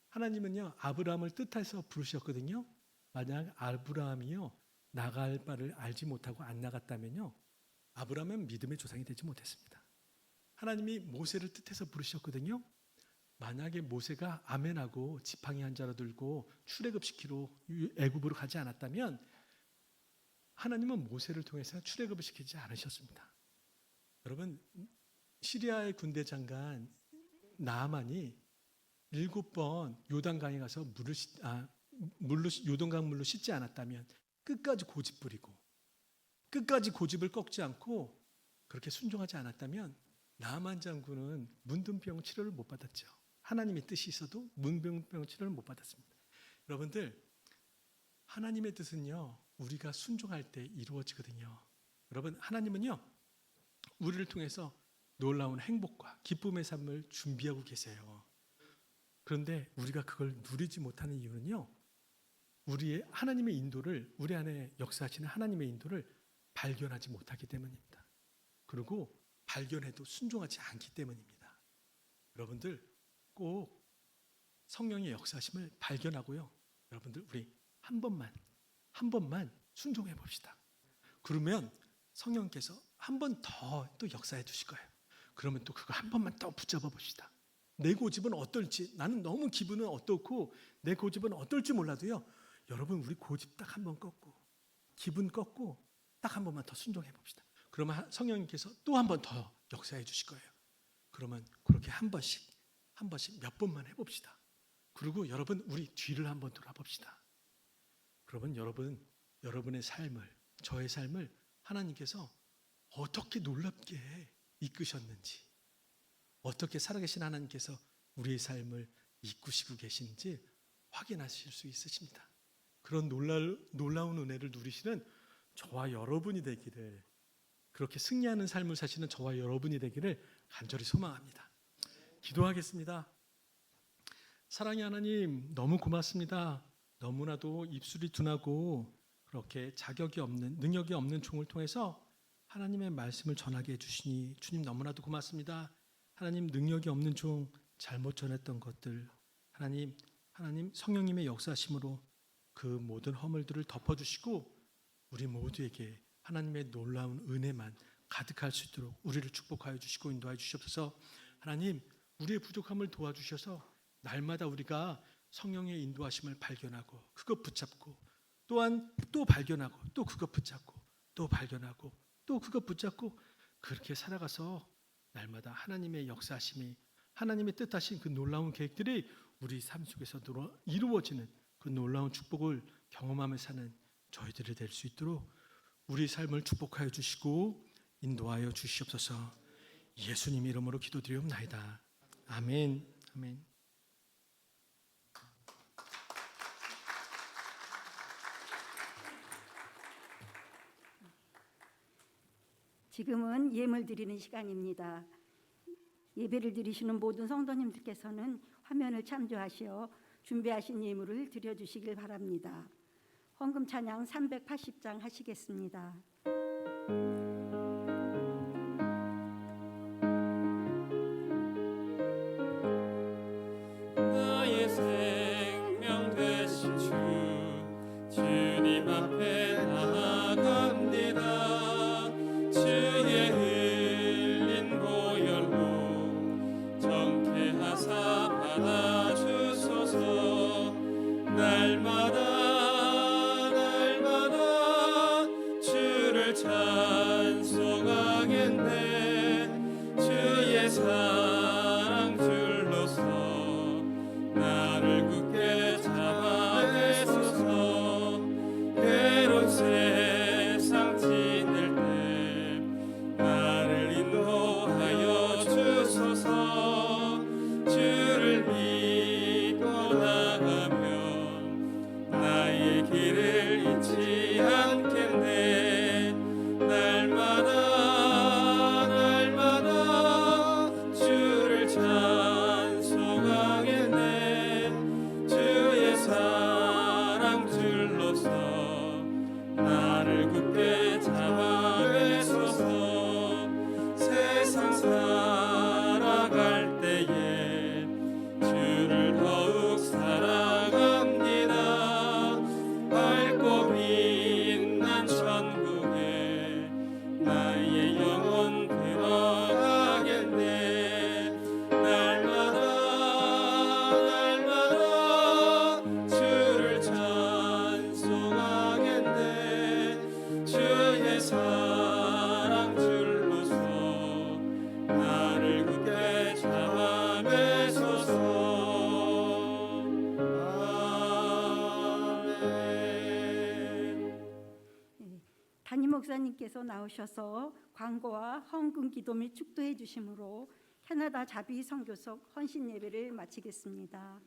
Speaker 6: 하나님은요, 아브라함을 뜻해서 부르셨거든요. 만약 아브라함이요 나갈 바를 알지 못하고 안 나갔다면요, 아브라함은 믿음의 조상이 되지 못했습니다. 하나님이 모세를 뜻해서 부르셨거든요. 만약에 모세가 아멘하고 지팡이 한 자루 들고 출애굽시키러 애굽으로 가지 않았다면 하나님은 모세를 통해서 출애굽을 시키지 않으셨습니다. 여러분, 시리아의 군대 장관 나아만이 7번 요단강에 가서 요단강 물로 씻지 않았다면, 끝까지 고집 부리고 끝까지 고집을 꺾지 않고 그렇게 순종하지 않았다면 나아만 장군은 문둥병 치료를 못 받았죠. 하나님의 뜻이 있어도 문둥병 치료를 못 받았습니다. 여러분들, 하나님의 뜻은요, 우리가 순종할 때 이루어지거든요. 여러분, 하나님은요, 우리를 통해서 놀라운 행복과 기쁨의 삶을 준비하고 계세요. 그런데 우리가 그걸 누리지 못하는 이유는요, 우리의 하나님의 인도를, 우리 안에 역사하시는 하나님의 인도를 발견하지 못하기 때문입니다. 그리고 발견해도 순종하지 않기 때문입니다. 여러분들 꼭 성령의 역사하심을 발견하고요, 여러분들 우리 한 번만 순종해 봅시다. 그러면 성령께서 한 번 더 또 역사해 주실 거예요. 그러면 또 그거 한 번만 더 붙잡아 봅시다. 내 고집은 어떨지, 나는 너무 기분은 어떻고 내 고집은 어떨지 몰라도요, 여러분 우리 고집 딱 한 번 꺾고 기분 꺾고 딱 한 번만 더 순종해 봅시다. 그러면 성령님께서 또 한 번 더 역사해 주실 거예요. 그러면 그렇게 한 번씩 몇 번만 해봅시다. 그리고 여러분 우리 뒤를 한번 돌아봅시다. 그러면 여러분의 삶을, 저의 삶을 하나님께서 어떻게 놀랍게 이끄셨는지, 어떻게 살아계신 하나님께서 우리의 삶을 이끄시고 계신지 확인하실 수 있으십니다. 그런 놀라운 은혜를 누리시는 저와 여러분이 되기를, 그렇게 승리하는 삶을 사시는 저와 여러분이 되기를 간절히 소망합니다. 기도하겠습니다. 사랑의 하나님, 너무 고맙습니다. 너무나도 입술이 둔하고 그렇게 자격이 없는, 능력이 없는 종을 통해서 하나님의 말씀을 전하게 해주시니 주님 너무나도 고맙습니다. 하나님, 능력이 없는 종, 잘못 전했던 것들, 하나님 성령님의 역사심으로 그 모든 허물들을 덮어주시고 우리 모두에게 하나님의 놀라운 은혜만 가득할 수 있도록 우리를 축복하여 주시고 인도하여 주시옵소서. 하나님, 우리의 부족함을 도와주셔서 날마다 우리가 성령의 인도하심을 발견하고 그것 붙잡고, 또한 또 발견하고 또 그것 붙잡고 또 발견하고 또 그것 붙잡고, 그렇게 살아가서 날마다 하나님의 역사하심이, 하나님의 뜻하신 그 놀라운 계획들이 우리 삶 속에서 이루어지는 그 놀라운 축복을 경험하며 사는 저희들이 될 수 있도록 우리 삶을 축복하여 주시고 인도하여 주시옵소서. 예수님 이름으로 기도드리옵나이다. 아멘. 아멘.
Speaker 4: 지금은 예물 드리는 시간입니다. 예배를 드리시는 모든 성도님들께서는 화면을 참조하시어 준비하신 예물을 드려주시길 바랍니다. 헌금 찬양 380장 하시겠습니다.
Speaker 2: 나의 생명 되신 주 주님 앞에 나아갑니다. 주의 흘린 보혈로 정케하사 받아주소서. 날마다 주를 찬송하겠네. 주의 사랑 줄로서 나를 굳게 잡아내소서. 괴로운 세상 지낼 때 나를 인도하여 주소서. 주를 믿고 나가면 나의 길을 잊지 않겠네. 날마다 주를 찬송하겠네. 주의 사랑 줄로서 나를 굳게 잡아내소서. 세상 살아갈 때에 주를 더욱 사랑합니다. 밝고 빛난 천국에 나의 영혼 들어가겠네. 날마다 주를 찬송하겠네. 주의 사랑 줄로서 나를 굳게 잡아내소서. 아멘.
Speaker 4: 담임 목사님께서 나오셔서 광고와 헌금 기도 및 축도해 주심으로 캐나다 자비 선교석 헌신 예배를 마치겠습니다.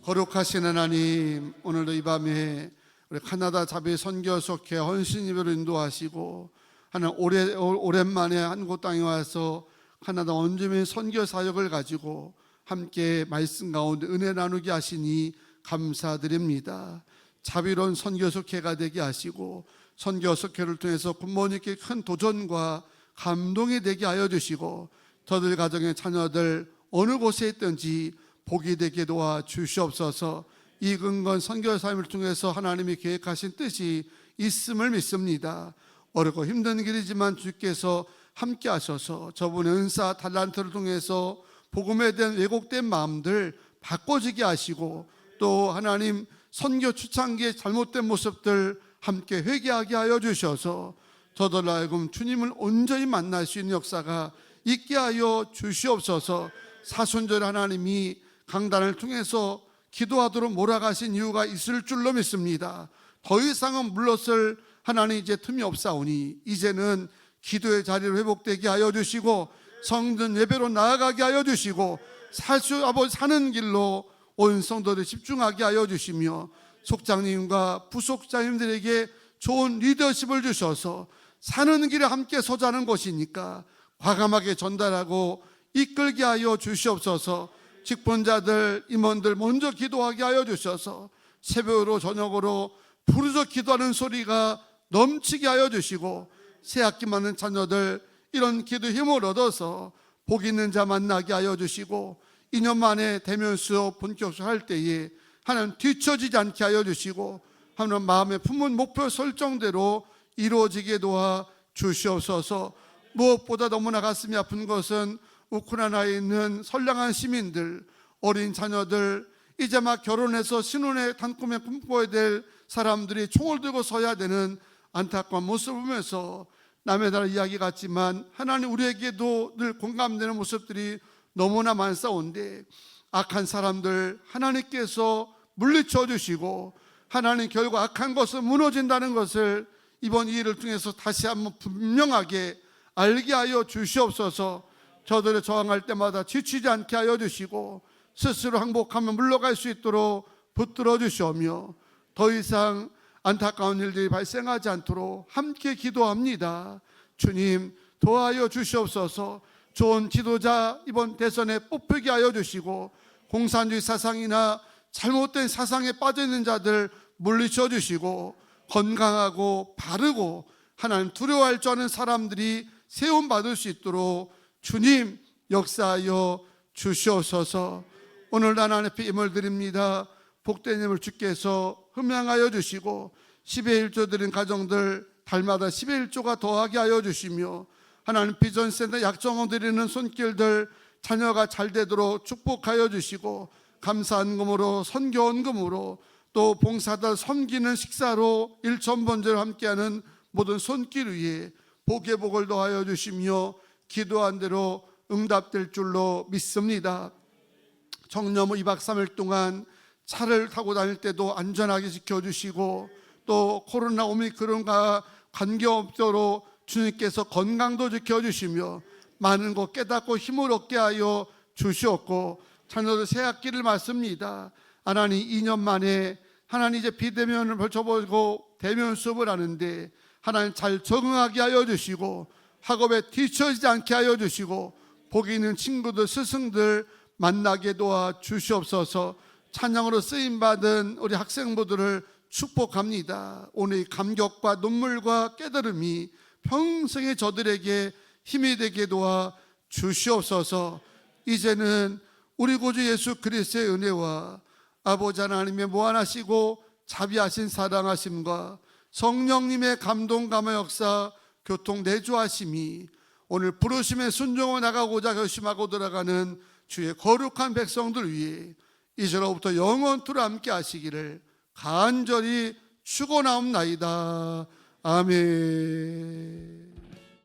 Speaker 7: 거룩하신 하나님, 오늘도 이 밤에 우리 카나다 자비 선교석회 헌신 예배로 인도하시고 하나님, 오랜만에 한국 땅에 와서 카나다 원주민 선교 사역을 가지고 함께 말씀 가운데 은혜 나누게 하시니 감사드립니다. 자비로운 선교석회가 되게 하시고 선교석회를 통해서 부모님께 큰 도전과 감동이 되게 하여 주시고 저들 가정의 자녀들 어느 곳에 있든지 복이 되게 도와 주시옵소서. 이 근건 선교 삶을 통해서 하나님이 계획하신 뜻이 있음을 믿습니다. 어렵고 힘든 길이지만 주께서 함께 하셔서 저분의 은사 달란트를 통해서 복음에 대한 왜곡된 마음들 바꿔지게 하시고, 또 하나님 선교 초창기의 잘못된 모습들 함께 회개하게 하여 주셔서 저들 하여금 주님을 온전히 만날 수 있는 역사가 있게 하여 주시옵소서. 사순절 하나님이 강단을 통해서 기도하도록 몰아가신 이유가 있을 줄로 믿습니다. 더 이상은 물러설 하나님 이제 틈이 없사오니 이제는 기도의 자리를 회복되게 하여 주시고 성전 예배로 나아가게 하여 주시고 사는 길로 온 성도들 집중하게 하여 주시며 속장님과 부속장님들에게 좋은 리더십을 주셔서 사는 길에 함께 서자는 것이니까 과감하게 전달하고 이끌게 하여 주시옵소서. 직분자들, 임원들 먼저 기도하게 하여 주셔서 새벽으로 저녁으로 부르짖어 기도하는 소리가 넘치게 하여 주시고, 새학기 맞는 자녀들 이런 기도 힘을 얻어서 복 있는 자 만나게 하여 주시고, 2년 만에 대면 수업 본격 수업 할 때에 하나님 뒤처지지 않게 하여 주시고, 하나님 마음에 품은 목표 설정대로 이루어지게 도와 주시옵소서. 무엇보다 너무나 가슴이 아픈 것은 우크라이나에 있는 선량한 시민들, 어린 자녀들, 이제 막 결혼해서 신혼의 단꿈에 꿈꿔야 될 사람들이 총을 들고 서야 되는 안타까운 모습을 보면서 남의 나라 이야기 같지만 하나님 우리에게도 늘 공감되는 모습들이 너무나 많사온데, 악한 사람들 하나님께서 물리쳐 주시고 하나님 결국 악한 것은 무너진다는 것을 이번 이 일을 통해서 다시 한번 분명하게 알게 하여 주시옵소서. 저들이 저항할 때마다 지치지 않게 하여 주시고 스스로 항복하며 물러갈 수 있도록 붙들어 주시오며, 더 이상 안타까운 일들이 발생하지 않도록 함께 기도합니다. 주님 도와여 주시옵소서. 좋은 지도자 이번 대선에 뽑히게 하여 주시고, 공산주의 사상이나 잘못된 사상에 빠져 있는 자들 물리쳐 주시고, 건강하고 바르고 하나님 두려워할 줄 아는 사람들이 세움받을 수 있도록 주님 역사하여 주시옵소서. 오늘 하나님 앞에 힘을 드립니다. 복된 힘을 주께서 흠양하여 주시고 10의 1조 드린 가정들 달마다 10의 1조가 더하게 하여 주시며, 하나님 비전센터 약정원 드리는 손길들 자녀가 잘 되도록 축복하여 주시고, 감사헌금으로 선교헌금으로 또 봉사자 섬기는 식사로 일천번제를 함께하는 모든 손길 위에 복의 복을 더하여 주시며 기도한 대로 응답될 줄로 믿습니다. 청렴 2박 3일 동안 차를 타고 다닐 때도 안전하게 지켜주시고, 또 코로나 오미크론과 관계없도록 주님께서 건강도 지켜주시며 많은 것 깨닫고 힘을 얻게 하여 주시옵고, 자녀들 새 학기를 맞습니다. 하나님 2년 만에 하나님 이제 비대면을 펼쳐보고 대면 수업을 하는데 하나님 잘 적응하게 하여 주시고 학업에 뒤처지지 않게 하여 주시고 복이 있는 친구들 스승들 만나게 도와 주시옵소서. 찬양으로 쓰임받은 우리 학생부들을 축복합니다. 오늘 이 감격과 눈물과 깨달음이 평생에 저들에게 힘이 되게 도와 주시옵소서. 이제는 우리 구주 예수 그리스도의 은혜와 아버지 하나님의 무한하시고 자비하신 사랑하심과 성령님의 감동 감화 역사 교통 내주하심이 오늘 부르심에 순종해 나가고자 결심하고 들어가는 주의 거룩한 백성들 위해 이제로부터 영원토록 함께 하시기를 간절히 축원하옵나이다. 아멘.